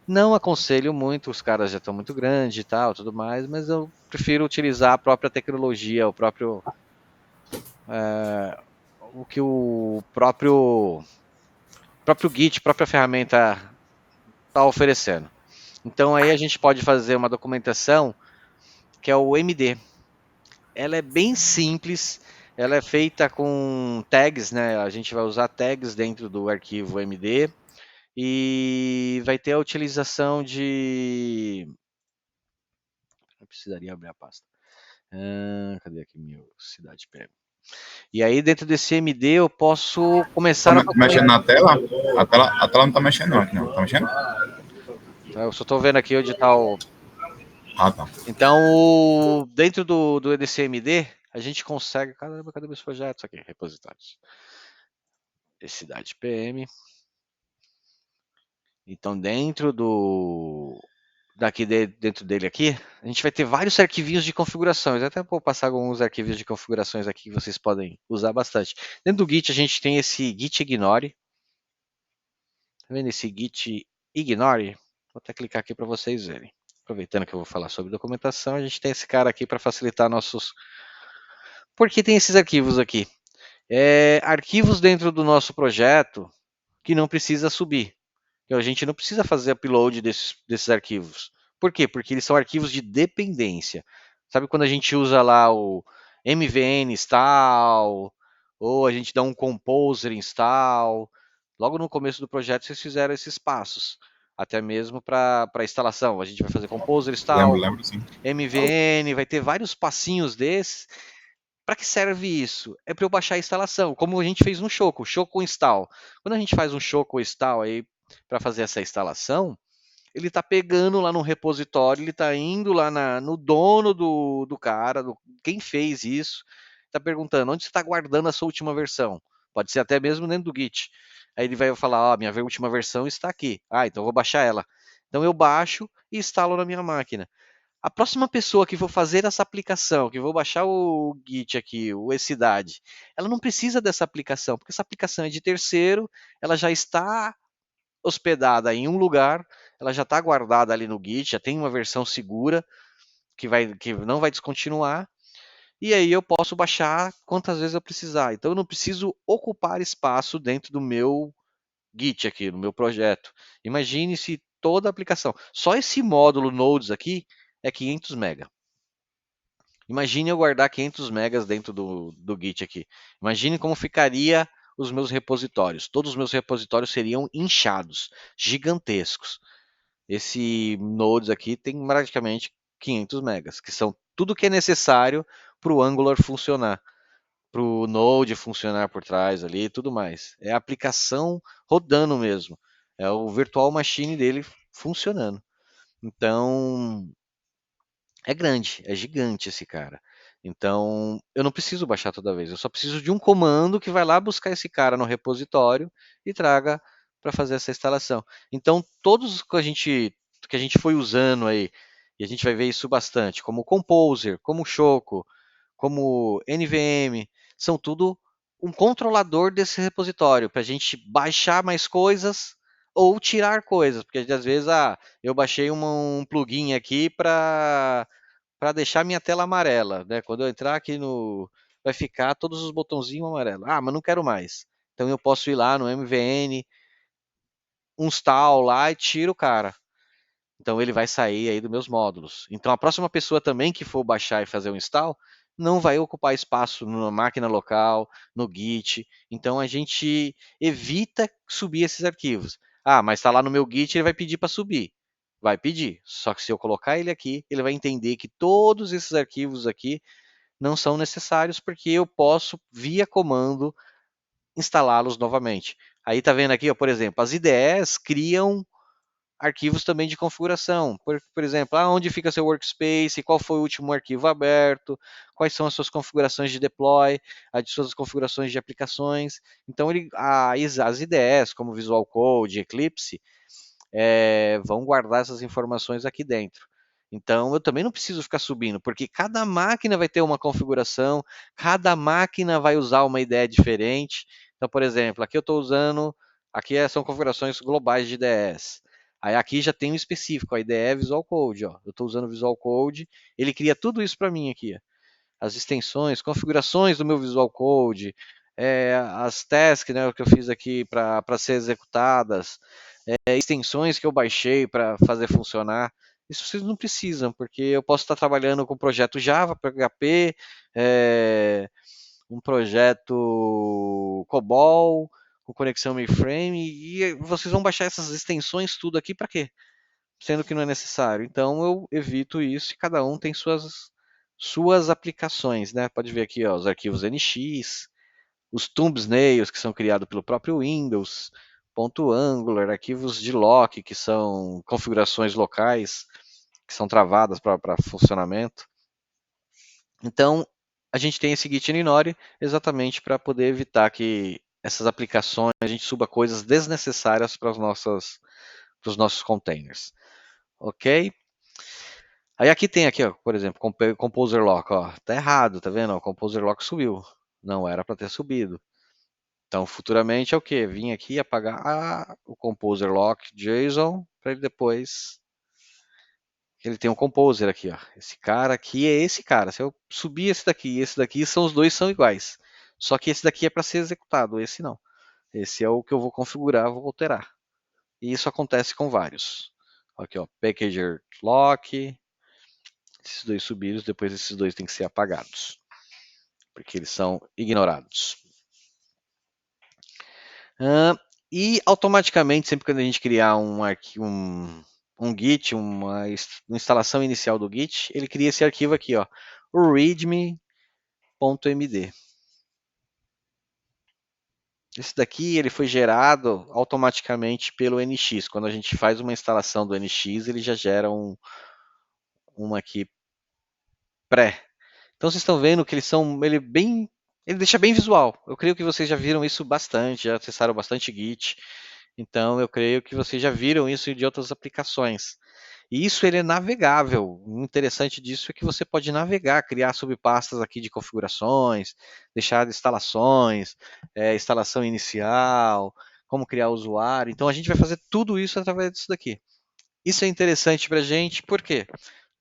Não aconselho muito, os caras já estão muito grandes e tal, tudo mais, mas eu prefiro utilizar a própria tecnologia, o próprio o que o próprio Git, a própria ferramenta está oferecendo. Então aí a gente pode fazer uma documentação que é o MD. Ela é bem simples, ela é feita com tags, né? A gente vai usar tags dentro do arquivo MD e vai ter a utilização de... Eu precisaria abrir a pasta. Cadê aqui meu cidade PM? E aí dentro desse MD eu posso começar a... Mexendo na tela? A tela não tá mexendo não, aqui não. Tá mexendo? Eu só tô vendo aqui onde tá o... Ah, tá. Então, dentro do EDCMD, a gente consegue... Caramba, cadê meus projetos aqui? Repositórios. Cidade PM. Então, dentro dentro dele aqui, a gente vai ter vários arquivinhos de configurações. Até vou passar alguns arquivos de configurações aqui que vocês podem usar bastante. Dentro do Git, a gente tem esse Git Ignore. Tá vendo esse Git Ignore? Vou até clicar aqui para vocês verem. Aproveitando que eu vou falar sobre documentação, a gente tem esse cara aqui para facilitar nossos... Por que tem esses arquivos aqui? Arquivos dentro do nosso projeto que não precisa subir. Então, a gente não precisa fazer upload desses arquivos. Por quê? Porque eles são arquivos de dependência. Sabe quando a gente usa lá o MVN install, ou a gente dá um composer install? Logo no começo do projeto vocês fizeram esses passos. Até mesmo para instalação. A gente vai fazer composer install, Lembro sim. MVN, vai ter vários passinhos desses. Para que serve isso? É para eu baixar a instalação, como a gente fez no Choco install. Quando a gente faz um Choco install aí para fazer essa instalação, ele está pegando lá no repositório, ele está indo lá no dono do cara, quem fez isso, está perguntando onde você está guardando a sua última versão. Pode ser até mesmo dentro do Git. Aí ele vai falar, minha última versão está aqui. Então eu vou baixar ela. Então eu baixo e instalo na minha máquina. A próxima pessoa que for fazer essa aplicação, que vou baixar o Git aqui, o eCidade, ela não precisa dessa aplicação, porque essa aplicação é de terceiro, ela já está hospedada em um lugar, ela já está guardada ali no Git, já tem uma versão segura que não vai descontinuar, e aí eu posso baixar quantas vezes eu precisar. Então eu não preciso ocupar espaço dentro do meu Git aqui, no meu projeto. Imagine se toda a aplicação, só esse módulo Nodes aqui é 500 MB. Imagine eu guardar 500 megas dentro do Git aqui. Imagine como ficaria os meus repositórios. Todos os meus repositórios seriam inchados, gigantescos. Esse Nodes aqui tem praticamente 500 megas, que são tudo que é necessário para o Angular funcionar, para o Node funcionar por trás ali e tudo mais. É a aplicação rodando mesmo. É o virtual machine dele funcionando. Então, é grande, é gigante esse cara. Então, eu não preciso baixar toda vez, eu só preciso de um comando que vai lá buscar esse cara no repositório e traga para fazer essa instalação. Então, todos que a gente foi usando aí, e a gente vai ver isso bastante, como Composer, como Choco, como NVM, são tudo um controlador desse repositório, para a gente baixar mais coisas ou tirar coisas, porque às vezes eu baixei um plugin aqui para deixar minha tela amarela, né? Quando eu entrar aqui vai ficar todos os botãozinhos amarelos. Mas não quero mais. Então eu posso ir lá no MVN, install lá e tiro o cara. Então ele vai sair aí dos meus módulos. Então a próxima pessoa também que for baixar e fazer o install não vai ocupar espaço na máquina local, no Git. Então a gente evita subir esses arquivos. Mas está lá no meu Git, ele vai pedir para subir. Vai pedir. Só que se eu colocar ele aqui, ele vai entender que todos esses arquivos aqui não são necessários porque eu posso, via comando, instalá-los novamente. Aí tá vendo aqui, por exemplo, as IDEs criam arquivos também de configuração. Por exemplo, onde fica seu workspace, qual foi o último arquivo aberto, quais são as suas configurações de deploy, as suas configurações de aplicações. Então, as IDEs, como Visual Code, Eclipse, vão guardar essas informações aqui dentro. Então, eu também não preciso ficar subindo, porque cada máquina vai ter uma configuração, cada máquina vai usar uma ideia diferente. Então, por exemplo, aqui eu estou usando, são configurações globais de IDEs. Aí aqui já tem um específico, a IDE Visual Code. Eu estou usando Visual Code, ele cria tudo isso para mim aqui. As extensões, configurações do meu Visual Code, as tasks, né, que eu fiz aqui para ser executadas, extensões que eu baixei para fazer funcionar. Isso vocês não precisam, porque eu posso estar trabalhando com o projeto Java, PHP, um projeto COBOL com conexão mainframe, e vocês vão baixar essas extensões tudo aqui para quê? Sendo que não é necessário. Então eu evito isso e cada um tem suas aplicações, né? Pode ver aqui, ó, os arquivos NX, os thumbnails que são criados pelo próprio Windows, .angular, arquivos de lock que são configurações locais que são travadas para funcionamento. Então a gente tem esse Git Ninori exatamente para poder evitar que essas aplicações a gente suba coisas desnecessárias para os nossos containers. Ok? Aí aqui tem aqui, ó, por exemplo, Composer Lock, ó, tá errado, tá vendo? O Composer Lock subiu, não era para ter subido. Então, futuramente é o que? Vim aqui apagar o Composer Lock JSON para ele depois. Ele tem um Composer aqui, ó. Esse cara aqui é esse cara. Se eu subir esse daqui e esse daqui, os dois são iguais. Só que esse daqui é para ser executado, esse não. Esse é o que eu vou configurar, vou alterar. E isso acontece com vários. Aqui, ó, Packager Lock. Esses dois subiram, depois esses dois têm que ser apagados. Porque eles são ignorados. E automaticamente, sempre que a gente criar um Git, uma instalação inicial do Git, ele cria esse arquivo aqui, ó, o readme.md. Esse daqui ele foi gerado automaticamente pelo NX. Quando a gente faz uma instalação do NX, ele já gera uma aqui pré. Então vocês estão vendo que ele deixa bem visual. Eu creio que vocês já viram isso bastante, já acessaram bastante Git. Então eu creio que vocês já viram isso de outras aplicações. E isso ele é navegável. O interessante disso é que você pode navegar, criar subpastas aqui de configurações, deixar instalações, instalação inicial, como criar usuário. Então a gente vai fazer tudo isso através disso daqui. Isso é interessante para a gente, por quê?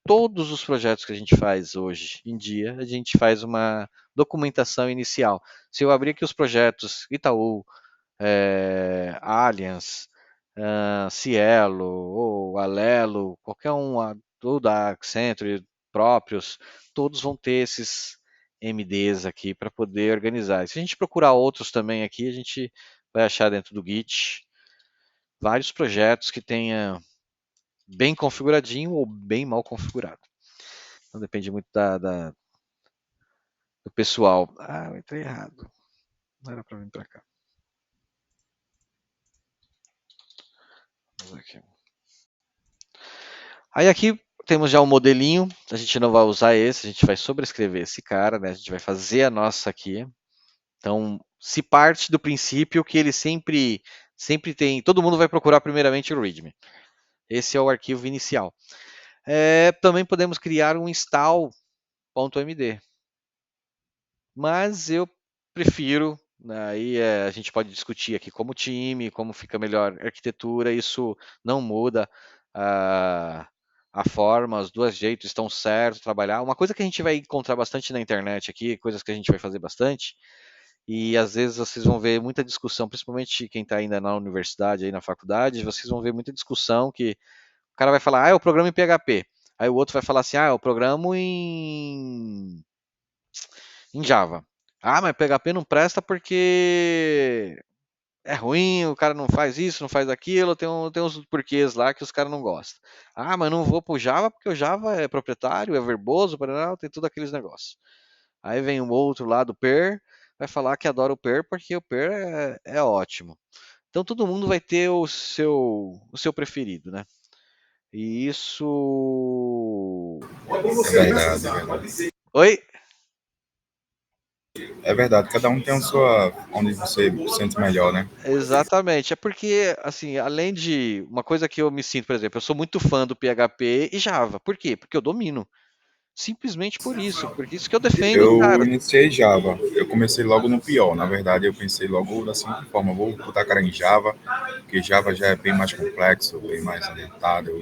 Todos os projetos que a gente faz hoje em dia, a gente faz uma documentação inicial. Se eu abrir aqui os projetos Itaú, Allianz, Cielo, ou Alelo, qualquer um, ou da Accenture próprios, todos vão ter esses MDs aqui para poder organizar. Se a gente procurar outros também aqui, a gente vai achar dentro do Git vários projetos que tenha bem configuradinho ou bem mal configurado. Então depende muito do pessoal. Eu entrei errado. Não era para vir para cá. Vamos aqui. Aí aqui temos já um modelinho. A gente não vai usar esse, a gente vai sobrescrever esse cara, né? A gente vai fazer a nossa aqui. Então, se parte do princípio que ele sempre tem. Todo mundo vai procurar primeiramente o README. Esse é o arquivo inicial. Também podemos criar um install.md. Mas eu prefiro, aí a gente pode discutir aqui como time, como fica melhor a arquitetura, isso não muda a forma, os dois jeitos estão certos, trabalhar. Uma coisa que a gente vai encontrar bastante na internet aqui, coisas que a gente vai fazer bastante, e às vezes vocês vão ver muita discussão, principalmente quem está ainda na universidade, aí na faculdade, vocês vão ver muita discussão que o cara vai falar, eu programo em PHP. Aí o outro vai falar assim, eu programo em Java. Mas PHP não presta porque é ruim, o cara não faz isso, não faz aquilo, tem uns porquês lá que os caras não gostam. Mas não vou pro Java porque o Java é proprietário, é verboso, tem tudo aqueles negócios. Aí vem o outro lá do Per, vai falar que adora o Per porque o Per é ótimo. Então todo mundo vai ter o seu preferido, né? E isso... É verdade. Oi? É verdade, cada um tem a sua, onde você se sente melhor, né? Exatamente, é porque, assim, além de uma coisa que eu me sinto, por exemplo, eu sou muito fã do PHP e Java. Por quê? Porque eu domino. Simplesmente por isso que eu defendo, Eu cara. iniciei Java, eu comecei logo no pior, na verdade eu pensei logo da seguinte forma, vou botar a cara em Java, porque Java já é bem mais complexo, bem mais adiantado,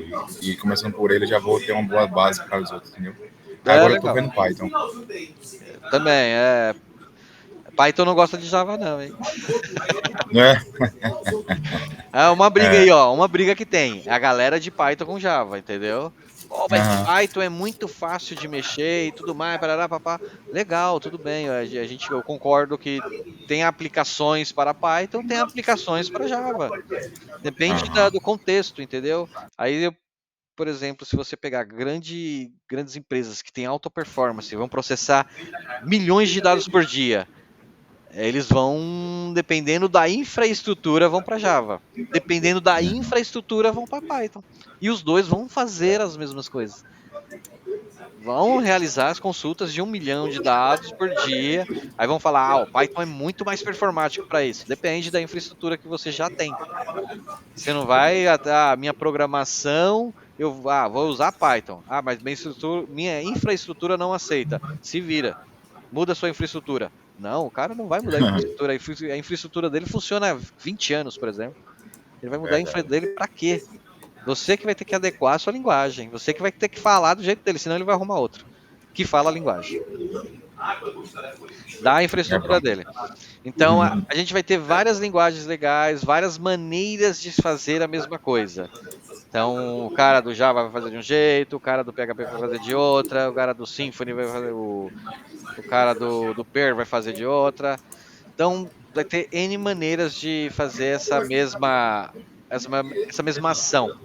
e começando por ele já vou ter uma boa base para os outros, entendeu? Agora eu tô vendo Python. Também, Python não gosta de Java não, hein? Não é? Uma briga aí, ó, uma briga que tem, a galera de Python com Java, entendeu? Mas Aham. Python é muito fácil de mexer e tudo mais, parará, papá. Legal, tudo bem. Eu concordo que tem aplicações para Python, tem aplicações para Java. Depende Aham. do contexto, entendeu? Aí, por exemplo, se você pegar grandes empresas que têm alta performance, vão processar milhões de dados por dia, eles vão, dependendo da infraestrutura, vão para Java. Dependendo da infraestrutura, vão para Python. E os dois vão fazer as mesmas coisas. Vão realizar as consultas de 1 milhão de dados por dia. Aí vão falar, o Python é muito mais performático para isso. Depende da infraestrutura que você já tem. Você não vai, a minha programação, vou usar Python. Mas minha infraestrutura não aceita. Se vira. Muda a sua infraestrutura. Não, o cara não vai mudar a infraestrutura. A infraestrutura dele funciona há 20 anos, por exemplo. Ele vai mudar a infra dele para quê? Você que vai ter que adequar a sua linguagem. Você que vai ter que falar do jeito dele, senão ele vai arrumar outro que fala a linguagem da infraestrutura dele. Então, a gente vai ter várias linguagens legais, várias maneiras de fazer a mesma coisa. Então, o cara do Java vai fazer de um jeito, o cara do PHP vai fazer de outra, o cara do Symfony vai fazer o cara do Perl vai fazer de outra. Então, vai ter N maneiras de fazer essa mesma ação.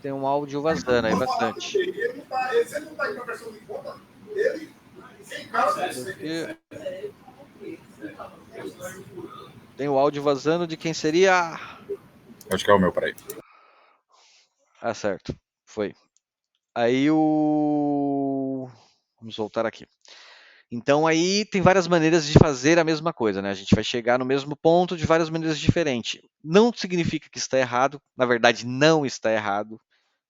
Tem um áudio vazando aí bastante. Tem o áudio vazando de quem seria? Acho que é o meu, peraí. Certo. Foi. Aí vamos voltar aqui. Então aí tem várias maneiras de fazer a mesma coisa, né? A gente vai chegar no mesmo ponto de várias maneiras diferentes. Não significa que está errado, na verdade não está errado,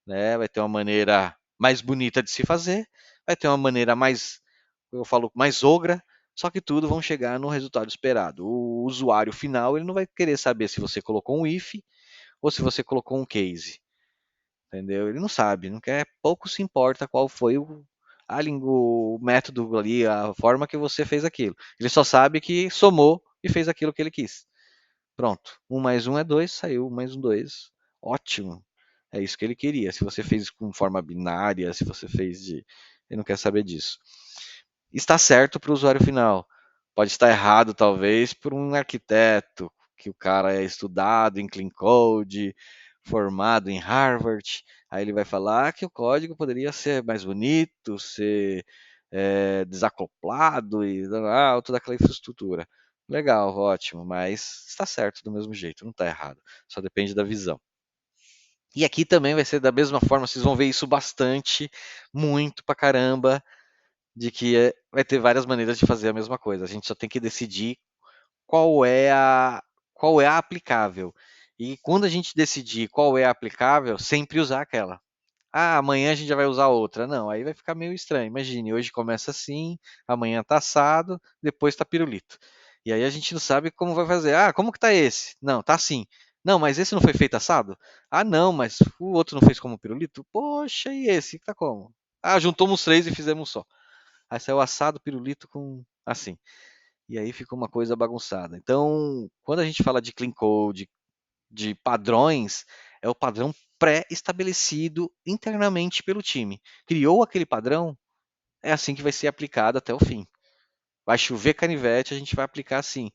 né? Vai ter uma maneira mais bonita de se fazer, vai ter uma maneira mais ogra, só que tudo vão chegar no resultado esperado. O usuário final, ele não vai querer saber se você colocou um if ou se você colocou um case. Entendeu? Ele não sabe, não quer, pouco se importa qual foi o método ali, a forma que você fez aquilo. Ele só sabe que somou e fez aquilo que ele quis. Pronto. 1 mais 1 é 2, saiu 1 mais 1, 2. Ótimo. É isso que ele queria. Se você fez com forma binária, se você fez de... Ele não quer saber disso. Está certo para o usuário final. Pode estar errado, talvez, por um arquiteto, que o cara é estudado em Clean Code, formado em Harvard. Aí ele vai falar que o código poderia ser mais bonito, ser desacoplado e toda aquela infraestrutura. Legal, ótimo, mas está certo do mesmo jeito, não está errado. Só depende da visão. E aqui também vai ser da mesma forma, vocês vão ver isso bastante, muito pra caramba, de que vai ter várias maneiras de fazer a mesma coisa. A gente só tem que decidir qual é a aplicável. E quando a gente decidir qual é a aplicável, sempre usar aquela. Amanhã a gente já vai usar outra. Não, aí vai ficar meio estranho. Imagine, hoje começa assim, amanhã tá assado, depois tá pirulito. E aí a gente não sabe como vai fazer. Como que tá esse? Não, tá assim. Não, mas esse não foi feito assado? Não, mas o outro não fez como pirulito? Poxa, e esse? Tá como? Juntamos 3 e fizemos só. Aí saiu assado, pirulito com assim. E aí ficou uma coisa bagunçada. Então, quando a gente fala de clean code, de padrões, é o padrão pré-estabelecido internamente pelo time. Criou aquele padrão, é assim que vai ser aplicado até o fim. Vai chover canivete, a gente vai aplicar assim.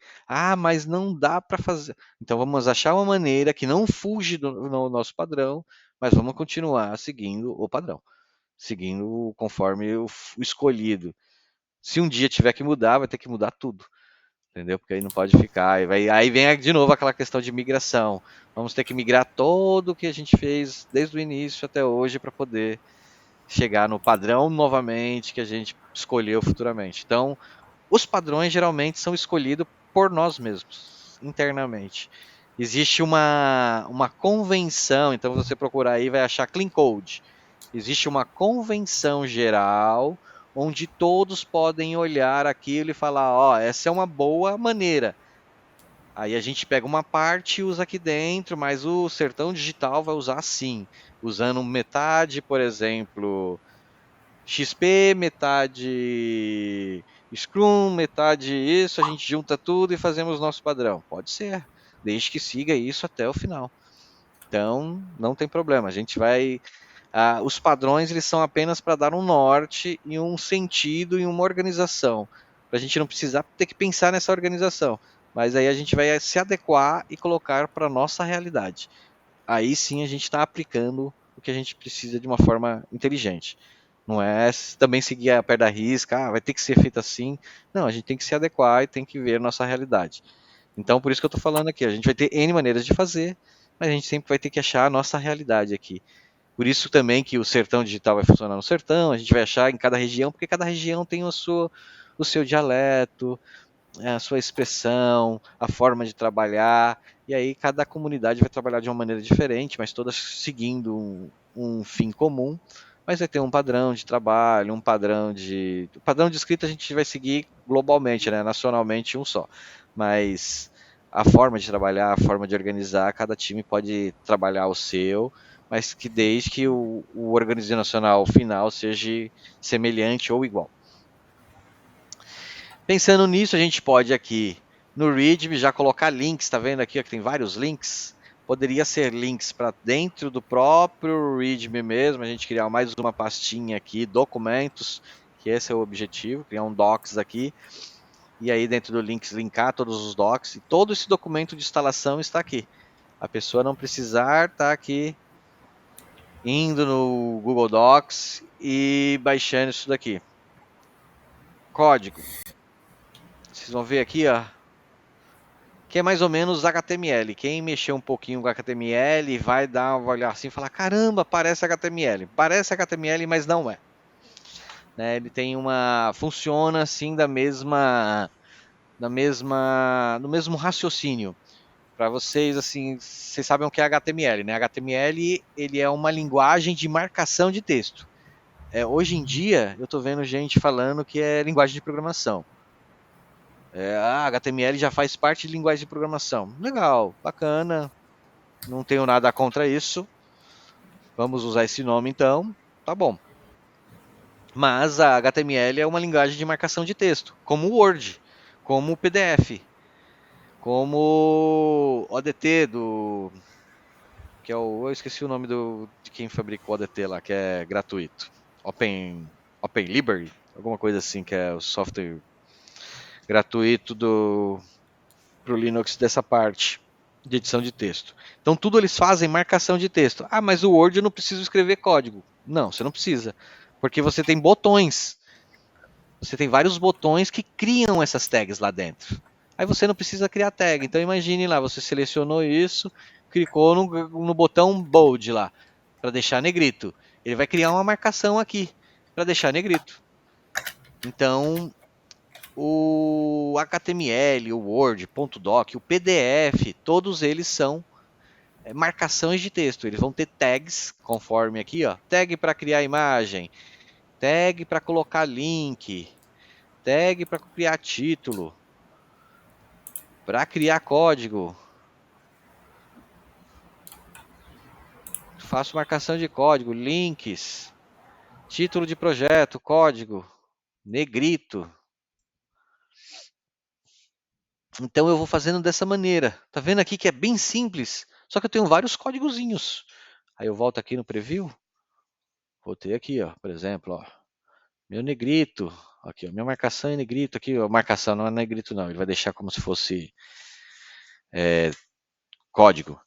Mas não dá para fazer. Então vamos achar uma maneira que não fuge do nosso padrão, mas vamos continuar seguindo o padrão, seguindo conforme o escolhido. Se um dia tiver que mudar, vai ter que mudar tudo. Entendeu? Porque aí não pode ficar. Aí vem de novo aquela questão de migração. Vamos ter que migrar todo o que a gente fez desde o início até hoje para poder chegar no padrão novamente que a gente escolheu futuramente. Então, os padrões geralmente são escolhidos por nós mesmos, internamente. Existe uma convenção, então você procurar aí vai achar Clean Code. Existe uma convenção geral onde todos podem olhar aquilo e falar, essa é uma boa maneira. Aí a gente pega uma parte e usa aqui dentro, mas o Sertão Digital vai usar assim, usando metade, por exemplo, XP, metade Scrum, metade isso, a gente junta tudo e fazemos nosso padrão. Pode ser, desde que siga isso até o final. Então, não tem problema, a gente vai Os padrões eles são apenas para dar um norte e um sentido e uma organização, para a gente não precisar ter que pensar nessa organização, mas aí a gente vai se adequar e colocar para a nossa realidade. Aí sim a gente está aplicando o que a gente precisa de uma forma inteligente. Não é também seguir a pé da risca, vai ter que ser feito assim. Não, a gente tem que se adequar e tem que ver a nossa realidade. Então, por isso que eu estou falando aqui, a gente vai ter N maneiras de fazer, mas a gente sempre vai ter que achar a nossa realidade aqui. Por isso também que o Sertão Digital vai funcionar no Sertão, a gente vai achar em cada região, porque cada região tem o seu dialeto, a sua expressão, a forma de trabalhar, e aí cada comunidade vai trabalhar de uma maneira diferente, mas todas seguindo um fim comum, mas vai ter um padrão de trabalho, um padrão de... O padrão de escrita a gente vai seguir globalmente, né, nacionalmente um só, mas a forma de trabalhar, a forma de organizar, cada time pode trabalhar o seu, mas que desde que o organizacional final seja semelhante ou igual. Pensando nisso, a gente pode aqui no Readme já colocar links, tá vendo aqui ó, que tem vários links? Poderia ser links para dentro do próprio Readme mesmo, a gente criar mais uma pastinha aqui, documentos, que esse é o objetivo, criar um docs aqui, e aí dentro do links linkar todos os docs, e todo esse documento de instalação está aqui. A pessoa não precisar estar aqui indo no Google Docs e baixando isso daqui. Código. Vocês vão ver aqui, ó, que é mais ou menos HTML. Quem mexer um pouquinho com HTML vai dar uma olhada assim e falar, caramba, parece HTML. Parece HTML, mas não é. Né? Ele tem funciona assim no mesmo raciocínio. Para vocês, assim, vocês sabem o que é HTML, né? HTML, ele é uma linguagem de marcação de texto. Hoje em dia, eu estou vendo gente falando que é linguagem de programação. HTML já faz parte de linguagem de programação. Legal, bacana, não tenho nada contra isso. Vamos usar esse nome então, tá bom. Mas a HTML é uma linguagem de marcação de texto, como o Word, como o PDF, como o ODT que é eu esqueci o nome de quem fabricou o ODT lá, que é gratuito. Open Library, alguma coisa assim, que é o software gratuito pro Linux dessa parte de edição de texto. Então tudo eles fazem marcação de texto. Mas o Word eu não preciso escrever código. Não, você não precisa, porque você tem botões. Você tem vários botões que criam essas tags lá dentro. Aí você não precisa criar tag. Então imagine lá, você selecionou isso, clicou no botão bold lá, para deixar negrito. Ele vai criar uma marcação aqui, para deixar negrito. Então, o HTML, o Word, .doc, o PDF, todos eles são marcações de texto. Eles vão ter tags, conforme aqui, ó, tag para criar imagem, tag para colocar link, tag para criar título, para criar código. Faço marcação de código, links, título de projeto, código, negrito. Então eu vou fazendo dessa maneira. Tá vendo aqui que é bem simples, só que eu tenho vários códigozinhos. Aí eu volto aqui no preview, vou ter aqui, ó, por exemplo, ó, meu negrito, aqui, ó, minha marcação é negrito, aqui, ó, marcação não é negrito não, ele vai deixar como se fosse código.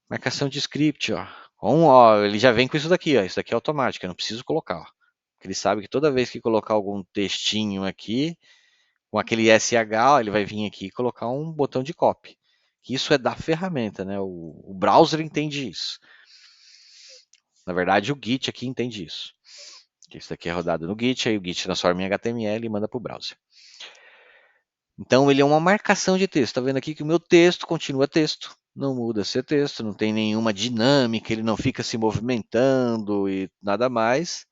Marcação de script, ó, ele já vem com isso daqui, ó, isso daqui é automático, eu não preciso colocar, ó. Porque ele sabe que toda vez que colocar algum textinho aqui, com aquele SH, ó, ele vai vir aqui e colocar um botão de copy. Isso é da ferramenta, né? O browser entende isso. Na verdade, o Git aqui entende isso. Isso daqui é rodado no Git, aí o Git transforma em HTML e manda para o browser. Então, ele é uma marcação de texto. Está vendo aqui que o meu texto continua texto, não muda ser texto, não tem nenhuma dinâmica, ele não fica se movimentando e nada mais.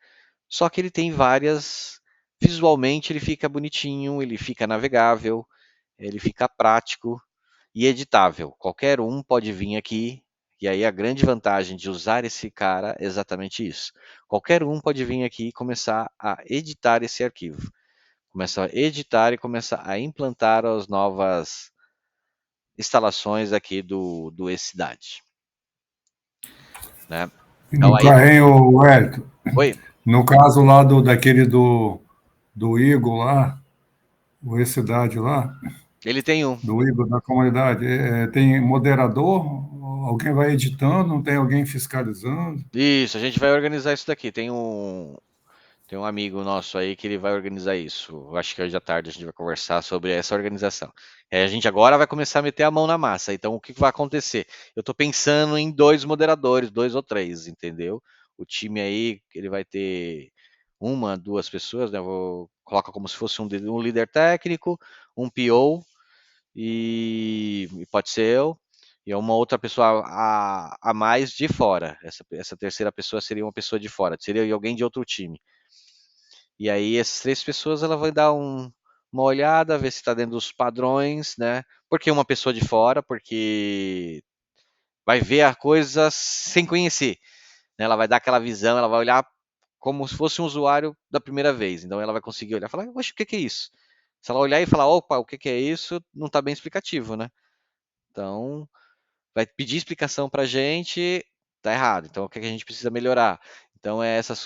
Só que ele tem várias... Visualmente, ele fica bonitinho, ele fica navegável, ele fica prático e editável. Qualquer um pode vir aqui, e aí a grande vantagem de usar esse cara é exatamente isso. Qualquer um pode vir aqui e começar a editar esse arquivo. Começar a editar e começar a implantar as novas instalações aqui do e-Cidade. Né? Então aí. Hein, o Hélio, Oi? no caso lá daquele do Igor lá, o E-Cidade lá, Ele tem um. do Igor da comunidade, tem moderador? Alguém vai editando? Não tem alguém fiscalizando? Isso, a gente vai organizar isso daqui. Tem um amigo nosso aí que ele vai organizar isso. Eu acho que hoje à tarde a gente vai conversar sobre essa organização. A gente agora vai começar a meter a mão na massa. Então, o que vai acontecer? Eu estou pensando em 2 moderadores, 2 ou 3, entendeu? O time aí, ele vai ter 1, 2 pessoas, né? Eu vou colocar como se fosse um líder técnico, um PO e pode ser eu. E uma outra pessoa a mais de fora. Essa terceira pessoa seria uma pessoa de fora, seria alguém de outro time. E aí essas 3 pessoas ela vai dar uma olhada, ver se está dentro dos padrões, né? Por que uma pessoa de fora? Porque vai ver a coisa sem conhecer, né? Ela vai dar aquela visão, ela vai olhar como se fosse um usuário da primeira vez. Então ela vai conseguir olhar e falar, oxe, o que é isso? Se ela olhar e falar, opa, o que é isso? Não está bem explicativo, né? Então, vai pedir explicação para a gente, tá errado. Então, o que a gente precisa melhorar? Então, é essas